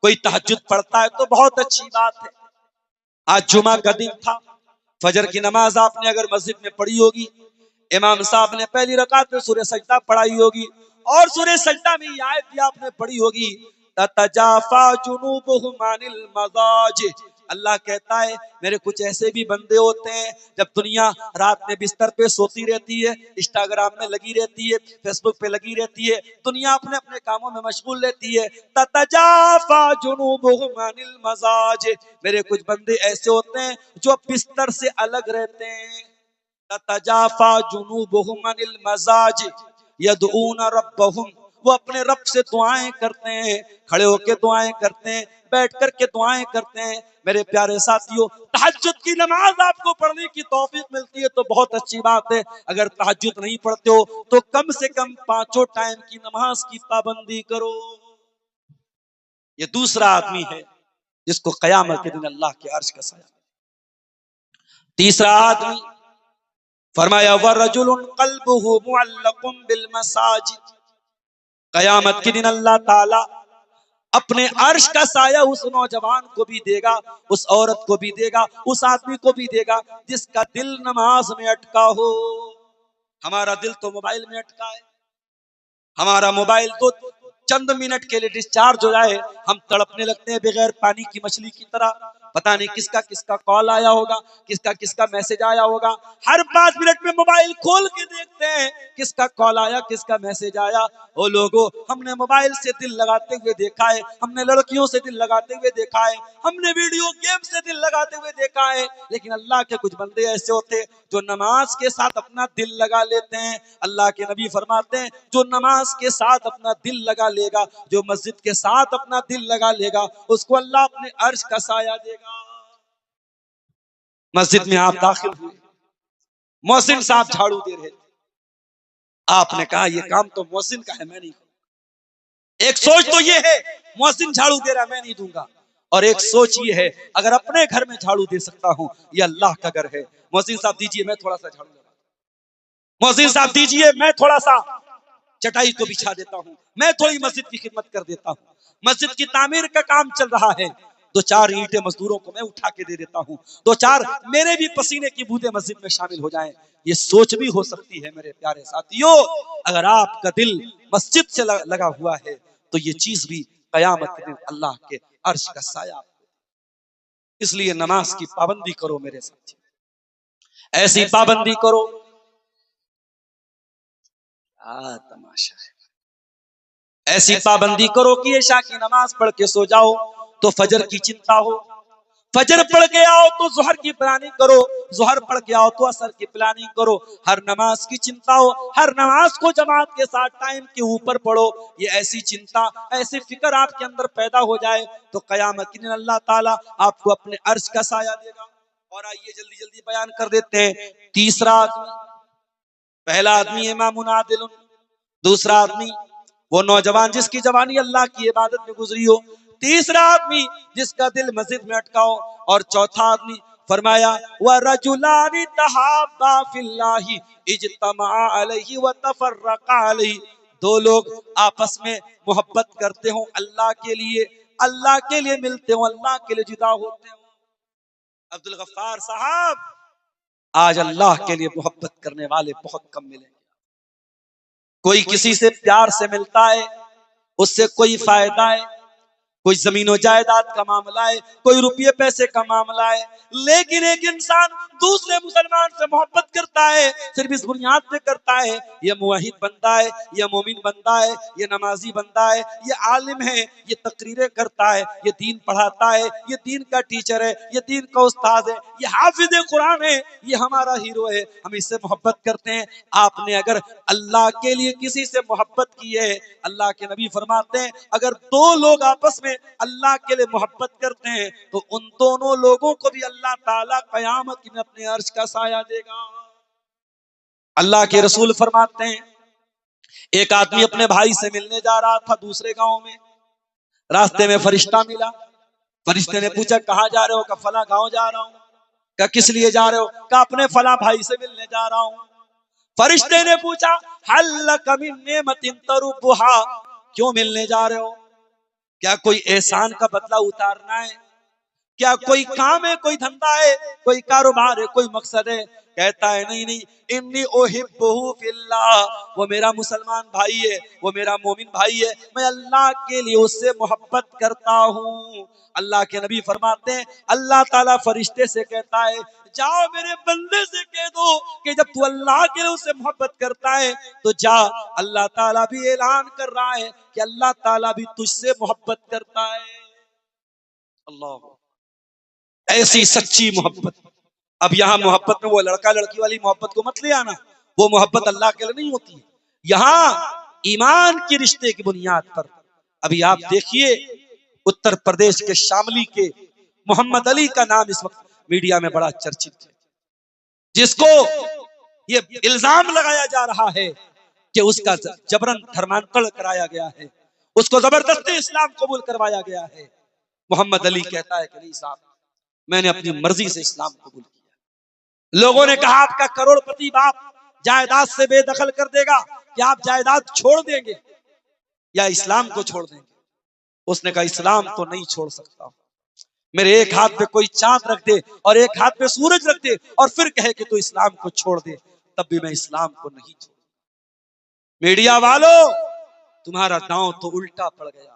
کوئی تہجد پڑھتا ہے تو بہت اچھی بات ہے۔ آج جمعہ کا دن تھا، فجر کی نماز آپ نے اگر مسجد میں پڑھی ہوگی، امام صاحب نے پہلی رکعت میں سورہ سجدہ پڑھائی ہوگی، اور سورہ سجدہ میں یہ آیت بھی آپ نے پڑھی ہوگی، تتجافا جنوبہم عن المضاجع۔ اللہ کہتا ہے میرے کچھ ایسے بھی بندے ہوتے ہیں جب دنیا رات میں بستر پہ سوتی رہتی ہے، انسٹاگرام میں لگی رہتی ہے، فیس بک پہ لگی رہتی ہے، دنیا اپنے اپنے کاموں میں مشغول رہتی ہے، تتجافا جنوبہم عن المضاجع، میرے کچھ بندے ایسے ہوتے ہیں جو بستر سے الگ رہتے ہیں۔ تتجافا جنوبہم عن المضاجع یدعون ربہم، وہ اپنے رب سے دعائیں کرتے ہیں، کھڑے ہو کے دعائیں کرتے ہیں، بیٹھ کر کے دعائیں کرتے ہیں۔ میرے پیارے ساتھیوں، تہجد کی نماز آپ کو پڑھنے کی توفیق ملتی ہے تو بہت اچھی بات ہے، اگر تہجد نہیں پڑھتے ہو تو کم سے کم 5 ٹائم کی نماز کی پابندی کرو۔ یہ دوسرا آدمی ہے جس کو قیامت کے دن اللہ کے عرش کا سایہ۔ تیسرا آدمی فرمایا وَرَجُلٌ قَلْبُهُ مُعَلَّقٌ بِالْمَسَاجِدِ، قیامت کے دن اللہ تعالی اپنے عرش کا سایہ اس نوجوان کو بھی دے گا، اس عورت کو بھی دے گا، اس آدمی کو بھی دے گا جس کا دل نماز میں اٹکا ہو۔ ہمارا دل تو موبائل میں اٹکا ہے، ہمارا موبائل تو چند منٹ کے لیے ڈسچارج ہو جائے ہم تڑپنے لگتے ہیں بغیر پانی کی مچھلی کی طرح، پتہ نہیں کس کا کال آیا ہوگا، کس کا میسج آیا ہوگا، ہر 5 منٹ میں موبائل کھول کے دیکھتے ہیں کس کا کال آیا، کس کا میسج آیا۔ او لوگوں، ہم نے موبائل سے دل لگاتے ہوئے دیکھا ہے، ہم نے لڑکیوں سے دل لگاتے ہوئے دیکھا ہے، ہم نے ویڈیو گیم سے دل لگاتے ہوئے دیکھا ہے، لیکن اللہ کے کچھ بندے ایسے ہوتے جو نماز کے ساتھ اپنا دل لگا لیتے ہیں۔ اللہ کے نبی فرماتے ہیں جو نماز کے ساتھ اپنا دل لگا لے گا، جو مسجد کے ساتھ اپنا دل لگا لے گا، اس کو اللہ اپنے عرش کا سایہ دے گا۔ مسجد میں آپ داخل ہوئے، مؤذن صاحب جھاڑو دے رہے تھے، آپ نے کہا یہ کام تو مؤذن کا ہے، میں نہیں کروں۔ ایک سوچ تو یہ ہے مؤذن جھاڑو دے رہا میں نہیں دوں گا، اور ایک سوچ یہ ہے اگر اپنے گھر میں جھاڑو دے سکتا ہوں یہ اللہ کا گھر ہے۔ مؤذن صاحب دیجئے میں تھوڑا سا جھاڑو لگا، مؤذن صاحب دیجئے میں تھوڑا سا چٹائی کو بچھا دیتا ہوں، میں تھوڑی مسجد کی خدمت کر دیتا ہوں، مسجد کی تعمیر کا کام چل رہا ہے، 2-4 اینٹیں مزدوروں کو میں اٹھا کے دے دیتا ہوں، 2-4 میرے بھی پسینے کی بوندیں مسجد میں شامل ہو جائیں۔ یہ سوچ بھی ہو سکتی ہے میرے پیارے ساتھیوں، اگر آپ کا دل مسجد سے لگا ہوا ہے تو یہ چیز بھی قیامت کے دن اللہ کے عرش کا سایہ۔ اس لیے نماز کی پابندی کرو میرے ساتھی، ایسی پابندی کرو، تماشا ہے، ایسی پابندی کرو کہ عشاء کی نماز پڑھ کے سو جاؤ تو فجر کی چنتا ہو، فجر پڑھ کے آؤ تو ظہر کی پلاننگ کرو، ظہر پڑھ کے آؤ تو عصر کی پلاننگ کرو، ہر نماز کی چنتا ہو، ہر نماز کو جماعت کے ساتھ ٹائم کے اوپر پڑھو۔ یہ ایسی چنتا، ایسی فکر آپ کے اندر پیدا ہو جائے تو قیامت کے دن اللہ تعالیٰ آپ کو اپنے عرش کا سایہ دے گا۔ اور آئیے جلدی جلدی بیان کر دیتے ہیں۔ تیسرا آدمی، پہلا آدمی امام عادل، دوسرا آدمی وہ نوجوان جس کی جوانی اللہ کی عبادت میں گزری ہو، تیسرا آدمی جس کا دل مسجد میں اٹکا ہو، اور چوتھا آدمی فرمایا وَرَجُلَانِ تَحَابَّا فِي اللَّهِ اجْتَمَعَا عَلَيْهِ وَتَفَرَّقَا عَلَيْهِ، 2 لوگ آپس میں محبت کرتے ہوں اللہ کے لیے ملتے ہوں، اللہ کے لیے جدا ہوتے ہوں۔ عبدالغفار صاحب، آج اللہ کے لیے محبت کرنے والے بہت کم ملیں گے۔ کوئی کسی سے پیار سے ملتا ہے، اس سے کوئی فائدہ ہے، کوئی زمین و جائیداد کا معاملہ ہے، کوئی روپیے پیسے کا معاملہ ہے، لیکن ایک انسان دوسرے مسلمان سے محبت کرتا ہے، صرف اس بنیاد پہ کرتا ہے یہ موحد بندہ ہے، یہ مومن بندہ ہے، یہ نمازی بندہ ہے، یہ عالم ہے، یہ تقریریں کرتا ہے، یہ دین پڑھاتا ہے، یہ دین کا ٹیچر ہے، یہ دین کا استاد ہے، یہ حافظ قرآن ہے، یہ ہمارا ہیرو ہے، ہم اس سے محبت کرتے ہیں۔ آپ نے اگر اللہ کے لیے کسی سے محبت کی ہے، اللہ کے نبی فرماتے ہیں اگر دو لوگ آپس میں اللہ کے لیے محبت کرتے ہیں تو ان دونوں لوگوں کو بھی اللہ تعالیٰ قیامت میں اپنے عرش کا سایہ دے گا۔ اللہ کے رسول فرماتے ہیں ایک آدمی اپنے بھائی سے ملنے جا رہا تھا دوسرے گاؤں میں، راستے میں فرشتہ ملا، فرشتے نے پوچھا کہاں جا رہے ہو؟ کہ فلاں گاؤں جا رہا ہوں۔ کہ کس لیے جا رہے ہو؟ کہ اپنے فلاں بھائی سے ملنے جا رہا ہوں۔ فرشتے نے پوچھا حل لک من نعمت تربھا، کیوں ملنے جا رہے ہو؟ کیا کوئی احسان کا بدلہ اتارنا ہے؟ کیا کوئی کام ہے، کوئی دھندا ہے، کوئی کاروبار ہے، کوئی مقصد ہے؟ کہتا ہے نہیں نہیں، انی احبہ فی اللہ، وہ میرا مسلمان بھائی ہے، وہ میرا مومن بھائی ہے، میں اللہ کے لیے اس سے محبت کرتا ہوں۔ اللہ کے نبی فرماتے ہیں اللہ تعالیٰ فرشتے سے کہتا ہے جاؤ میرے بندے سے کہہ دو کہ جب تو اللہ کے لیے اسے محبت کرتا ہے تو جا، اللہ تعالیٰ بھی اعلان کر رہا ہے کہ اللہ تعالیٰ بھی تجھ سے محبت کرتا ہے۔ اللہ، ایسی سچی محبت۔ اب یہاں محبت میں وہ لڑکا لڑکی والی محبت کو مت لے آنا، وہ محبت اللہ کے لیے نہیں ہوتی ہے، یہاں ایمان کی رشتے کی بنیاد پر۔ ابھی آپ دیکھیے اتر پردیش کے شاملی کے محمد علی کا نام اس وقت میڈیا میں بڑا چرچت ہے، جس کو یہ الزام لگایا جا رہا ہے کہ اس کا جبرن دھرمانتر کرایا گیا ہے، اس کو زبردستی اسلام قبول کروایا گیا ہے۔ محمد علی کہتا ہے کہ نہیں صاحب، میں نے اپنی مرضی سے اسلام قبول کیا۔ لوگوں نے کہا آپ کا کروڑ پتی باپ جائیداد سے بے دخل کر دے گا، کیا آپ جائیداد چھوڑ دیں گے یا اسلام کو چھوڑ دیں گے؟ اس نے کہا اسلام تو نہیں چھوڑ سکتا، میرے ایک ہاتھ پہ کوئی چاند رکھ دے اور ایک ہاتھ پہ سورج رکھ دے اور پھر کہے کہ تو اسلام کو چھوڑ دے، تب بھی میں اسلام کو نہیں چھوڑ۔ میڈیا والوں، تمہارا داؤں تو الٹا پڑ گیا۔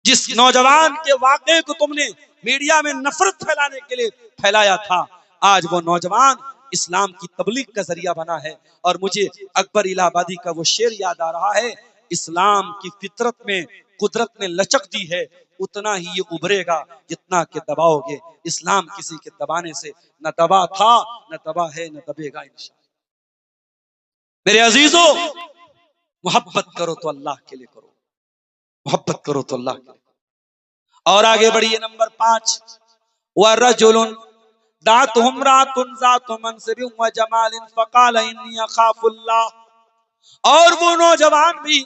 جس نوجوان کے واقعے کو تم نے میڈیا میں نفرت پھیلانے کے لیے پھیلایا تھا، آج وہ نوجوان اسلام کی تبلیغ کا ذریعہ بنا ہے۔ اور مجھے اکبر الہ آبادی کا وہ شعر یاد آ رہا ہے، اسلام کی فطرت میں قدرت نے لچک دی ہے، اتنا ہی یہ ابھرے گا جتنا کہ دباؤ گے۔ اسلام کسی کے دبانے سے نہ دبا تھا، نہ دبا ہے، نہ دبے گا انشاءاللہ۔ میرے عزیزوں، محبت کرو تو اللہ کے لیے کرو، محبت کرو تو اللہ کے لیے کرو۔ اور آگے بڑھیے نمبر 5، وَرَجُلٌ دَعَتْهُ امْرَأَةٌ ذَاتُ مَنْصِبٍ وَجَمَالٍ فَقَالَ إِنِّي أَخَافُ اللَّهَ۔ اور وہ نوجوان بھی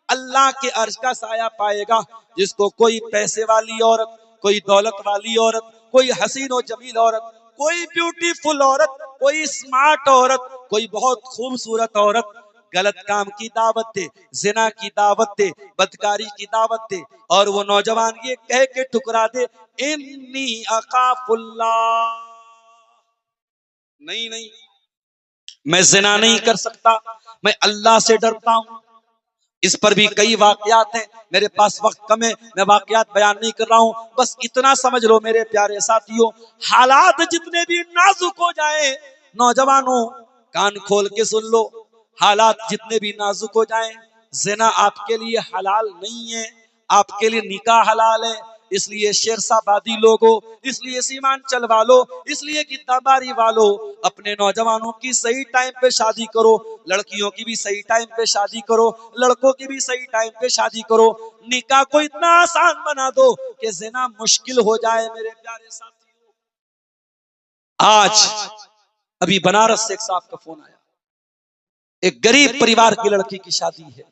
اللہ کے عرش کا سایہ پائے گا جس کو کوئی پیسے والی عورت، کوئی دولت والی عورت، کوئی حسین و جمیل عورت، کوئی بیوٹیفل عورت، کوئی اسمارٹ عورت، کوئی بہت خوبصورت عورت غلط کام کی دعوت دے، زنا کی دعوت دے، بدکاری کی دعوت دے، اور وہ نوجوان یہ کہہ کے ٹھکرا دے انی اخاف اللہ، نہیں نہیں میں زنا نہیں کر سکتا، میں اللہ سے ڈرتا ہوں۔ اس پر بھی کئی واقعات ہیں، میرے پاس وقت کم ہے، میں واقعات بیان نہیں کر رہا ہوں، بس اتنا سمجھ لو میرے پیارے ساتھیوں، حالات جتنے بھی نازک ہو جائیں، نوجوانوں کان کھول کے سن لو، حالات جتنے بھی نازک ہو جائیں، زنا آپ کے لیے حلال نہیں ہے، آپ کے لیے نکاح حلال ہے۔ اس لیے شیرسابادی لوگوں، اس لیے سیمانچل والوں، اس لیے گدہ باری والوں، اپنے نوجوانوں کی صحیح ٹائم پہ شادی کرو، لڑکیوں کی بھی صحیح ٹائم پہ شادی کرو، لڑکوں کی بھی صحیح ٹائم پہ شادی کرو۔ نکاح کو اتنا آسان بنا دو کہ زنا مشکل ہو جائے۔ میرے پیارے ساتھیوں، آج ابھی بنارس سے ایک صاحب کا فون آیا، ایک غریب پریوار کی لڑکی کی شادی ہے،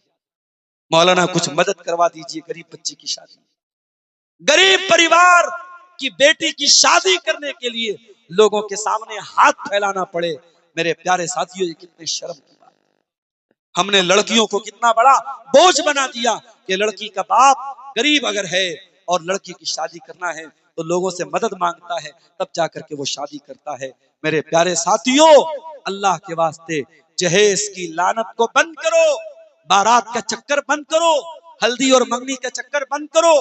مولانا کچھ مدد کروا دیجئے، غریب بچی کی شادی، غریب پریوار کی بیٹی کی شادی کرنے کے لیے لوگوں کے سامنے ہاتھ پھیلانا پڑے۔ میرے پیارے ساتھیوں، یہ کتنے شرم کی بات ہے، ہم نے لڑکیوں کو کتنا بڑا بوجھ بنا دیا کہ لڑکی کا باپ غریب اگر ہے اور لڑکی کی شادی کرنا ہے تو لوگوں سے مدد مانگتا ہے، تب جا کر کے وہ شادی کرتا ہے۔ میرے پیارے ساتھیوں، اللہ کے واسطے جہیز کی لعنت کو بند کرو، بارات کا چکر بند کرو، ہلدی اور منگنی کا چکر بند کرو۔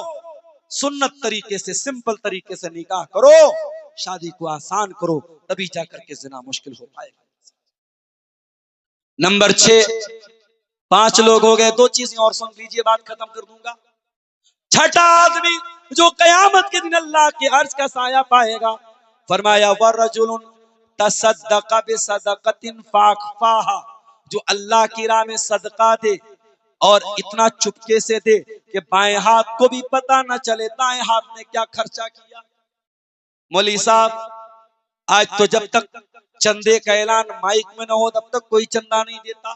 سنت طریقے سے سمپل طریقے سے نکاح کرو، شادی کو آسان کرو، تبھی جا کر کے زنا مشکل ہو پائے گا۔ نمبر 6، 5 لوگ ہو گئے، 2 چیزیں اور سن لیجئے، بات ختم کر دوں گا۔ چھٹا آدمی جو قیامت کے دن اللہ کے عرش کا سایہ پائے گا، فرمایا وَرَجُلٌ تَصَدَّقَ بِصَدَقَةٍ فَأَخْفَاهَا، جو اللہ کی راہ میں صدقہ دے اور اتنا چپکے سے دے کہ بائیں ہاتھ کو بھی پتہ نہ چلے دائیں ہاتھ نے کیا خرچہ کیا۔ مولوی صاحب، آج تو جب تک چندے کا اعلان مائک میں نہ ہو تب تک کوئی چندہ نہیں دیتا۔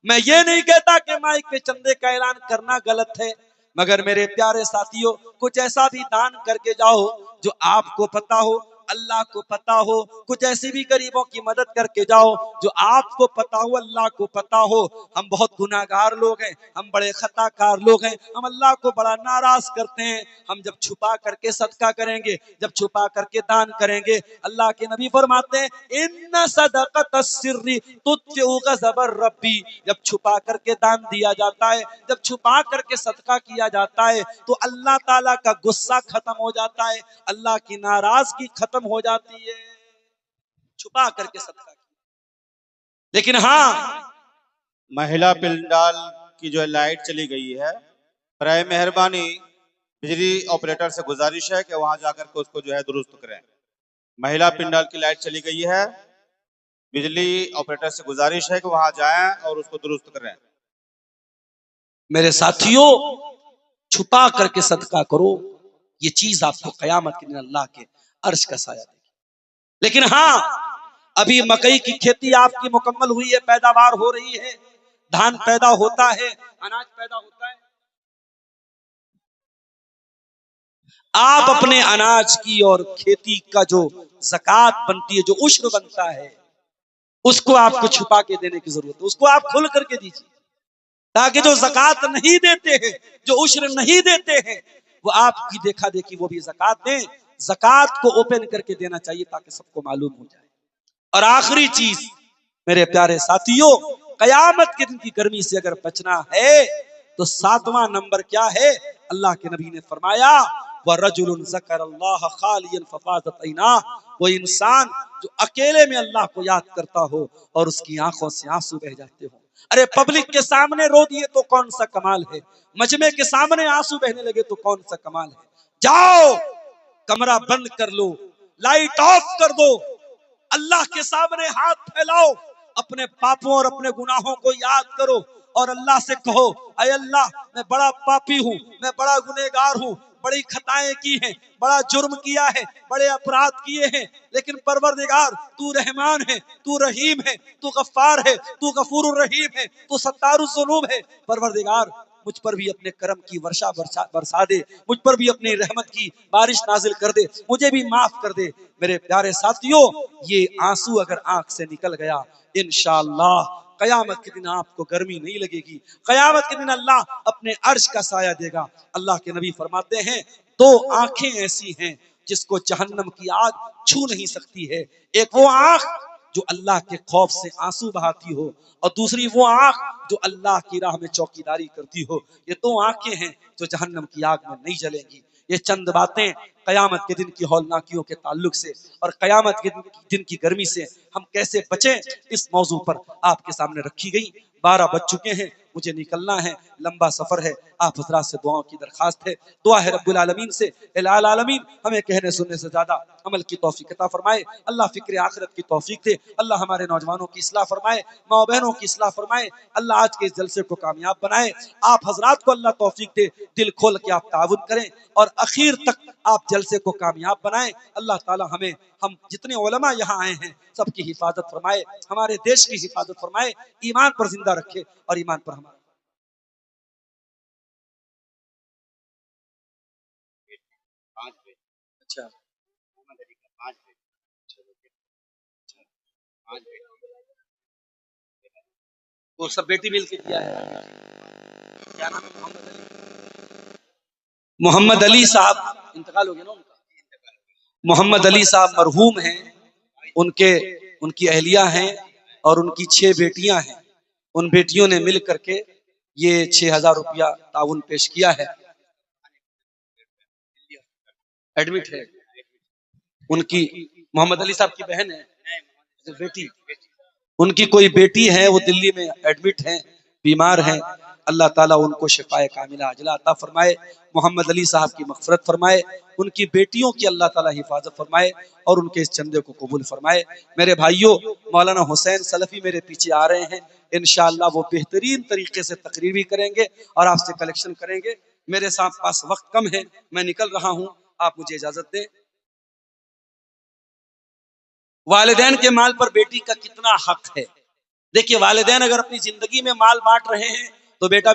میں یہ نہیں کہتا کہ مائک پہ چندے کا اعلان کرنا غلط ہے، مگر میرے پیارے ساتھیوں، کچھ ایسا بھی دان کر کے جاؤ جو آپ کو پتا ہو، اللہ کو پتا ہو۔ کچھ ایسی بھی غریبوں کی مدد کر کے جاؤ جو آپ کو پتا ہو، اللہ کو پتا ہو۔ ہم بہت گناہگار لوگ ہیں، ہم بڑے خطا کار لوگ ہیں، ہم اللہ کو بڑا ناراض کرتے ہیں۔ ہم جب چھپا کر کے صدقہ کریں گے، جب چھپا کر کے دان کریں گے، اللہ کے نبی فرماتے ہیں ان صدقۃ السر تطفئ غضب الرب، جب چھپا کر کے دان دیا جاتا ہے، جب چھپا کر کے صدقہ کیا جاتا ہے تو اللہ تعالیٰ کا غصہ ختم ہو جاتا ہے، اللہ کی ناراضگی ختم ہو جاتی ہے۔ چھپا کر کے صدقہ کیا۔ لیکن ہاں، مہیلا پنڈال کی جو لائٹ چلی گئی ہے، برائے مہربانی بجلی آپریٹر سے گزارش ہے کہ وہاں جا کر کے اس کو جو ہے درست کریں۔ مہیلا پنڈال کی لائٹ چلی گئی ہے، بجلی آپریٹر سے گزارش ہے کہ وہاں جائیں اور اس کو درست کریں۔ میرے ساتھیوں، چھپا کر کے صدقہ کرو، یہ چیز آپ کو قیامت کے دن اللہ کے عرش کا سایہ دے گی۔ لیکن ہاں، ابھی مکئی کی کھیتی آپ کی مکمل ہوئی ہے، پیداوار ہو رہی ہے، دھان پیدا ہوتا ہے، اناج پیدا ہوتا ہے، آپ اپنے اناج کی اور کھیتی کا جو زکوٰۃ بنتی ہے، جو عشر بنتا ہے، اس کو آپ کو چھپا کے دینے کی ضرورت ہے، اس کو آپ کھل کر کے دیجیے، تاکہ جو زکوٰۃ نہیں دیتے ہیں، جو عشر نہیں دیتے ہیں، وہ آپ کی دیکھا دیکھی وہ بھی زکوٰۃ دیں۔ زکوٰۃ کو اوپن کر کے دینا چاہیے تاکہ سب کو معلوم ہو جائے۔ اور آخری چیز میرے پیارے ساتھیوں، قیامت کے دن کی گرمی سے اگر بچنا ہے تو 7واں نمبر کیا ہے؟ اللہ کے نبی نے فرمایا وَرَجُلٌ ذَكَرَ اللَّهَ خَالِيًا فَفَاضَتْ عَيْنَاهُ، وہ انسان جو اکیلے میں اللہ کو یاد کرتا ہو اور اس کی آنکھوں سے آنسو بہ جاتے ہو۔ ارے پبلک کے سامنے رو دیے تو کون سا کمال ہے، مجمع کے سامنے آنسو بہنے لگے تو کون سا کمال ہے۔ جاؤ، کمرہ بند کر لو، لائٹ آف کر دو، اللہ کے سامنے ہاتھ پھیلاؤ، اپنے پاپوں اور اپنے گناہوں کو یاد کرو اور اللہ سے کہو اے اللہ، میں بڑا پاپی ہوں، میں بڑا گنہگار ہوں، بڑی خطائیں کی ہیں، بڑا جرم کیا ہے، بڑے اپرادھ کیے ہیں، لیکن پروردگار تو رحمان ہے، تو رحیم ہے، تو غفار ہے، تو غفور الرحیم ہے، تو ستار الذنوب ہے۔ پروردگار مجھ پر بھی اپنے کرم کی ورشا برسا دے، مجھ پر بھی اپنی رحمت کی بارش نازل کر دے، مجھے بھی معاف کر دے۔ میرے پیارے ساتھیوں، یہ آنسو اگر آنکھ سے نکل گیا، انشاءاللہ قیامت کے دن آپ کو گرمی نہیں لگے گی، قیامت کے دن اللہ اپنے عرش کا سایہ دے گا۔ اللہ کے نبی فرماتے ہیں 2 آنکھیں ایسی ہیں جس کو جہنم کی آگ چھو نہیں سکتی ہے، ایک وہ آنکھ جو اللہ کے خوف سے آنسو بہاتی ہو، اور دوسری وہ آنکھ جو اللہ کی راہ میں چوکیداری کرتی ہو۔ یہ 2 آنکھیں ہیں جو جہنم کی آگ میں نہیں جلیں گی۔ یہ چند باتیں قیامت کے دن کی ہولناکیوں کے تعلق سے اور قیامت کے دن کی گرمی سے ہم کیسے بچیں، اس موضوع پر آپ کے سامنے رکھی گئی۔ 12 بج چکے ہیں، مجھے نکلنا ہے، لمبا سفر ہے، آپ حضرات سے دعاؤں کی درخواست ہے۔ دعا ہے رب العالمین سے الہ العالمین ہمیں کہنے سننے سے زیادہ عمل کی توفیق عطا فرمائے، اللہ فکر آخرت کی توفیق دے، اللہ ہمارے نوجوانوں کی اصلاح فرمائے، ماں بہنوں کی اصلاح فرمائے، اللہ آج کے اس جلسے کو کامیاب بنائے، آپ حضرات کو اللہ توفیق دے، دل کھول کے آپ تعاون کریں اور اخیر تک آپ جلسے کو کامیاب بنائیں۔ اللہ تعالی ہم جتنے علماء یہاں آئے ہیں سب کی حفاظت فرمائے، ہمارے دیش کی حفاظت فرمائے، ایمان پر زندہ رکھے اور ایمان پر ہمارا اچھا وہ سب بیٹی مل کے کیا ہے، کیا نام ہے؟ محمد علی صاحب، انتقال ہو گیا نا ان کا، محمد علی صاحب مرحوم ہیں، ان کی اہلیہ ہیں اور ان کی 6 بیٹیاں ہیں، ان بیٹیوں نے مل کر کے یہ 6000 روپیہ تعاون پیش کیا ہے۔ ایڈمٹ ہے. ان کی محمد علی صاحب کی بہن ہے بیٹی, ان کی کوئی بیٹی ہے وہ دلی میں ایڈمٹ ہیں, بیمار ہیں. اللہ تعالیٰ ان کو شفائے کاملہ عاجلہ عطا فرمائے, محمد علی صاحب کی مغفرت فرمائے, ان کی بیٹیوں کی اللہ تعالیٰ حفاظت فرمائے اور ان کے اس چندے کو قبول فرمائے. میرے بھائیوں, مولانا حسین سلفی میرے پیچھے آ رہے ہیں, انشاءاللہ وہ بہترین طریقے سے تقریر بھی کریں گے اور آپ سے کلیکشن کریں گے. میرے ساتھ پاس وقت کم ہے, میں نکل رہا ہوں, آپ مجھے اجازت دیں. والدین کے مال پر بیٹی کا کتنا حق ہے؟ دیکھیے, والدین اگر اپنی زندگی میں مال بانٹ رہے ہیں تو بیٹا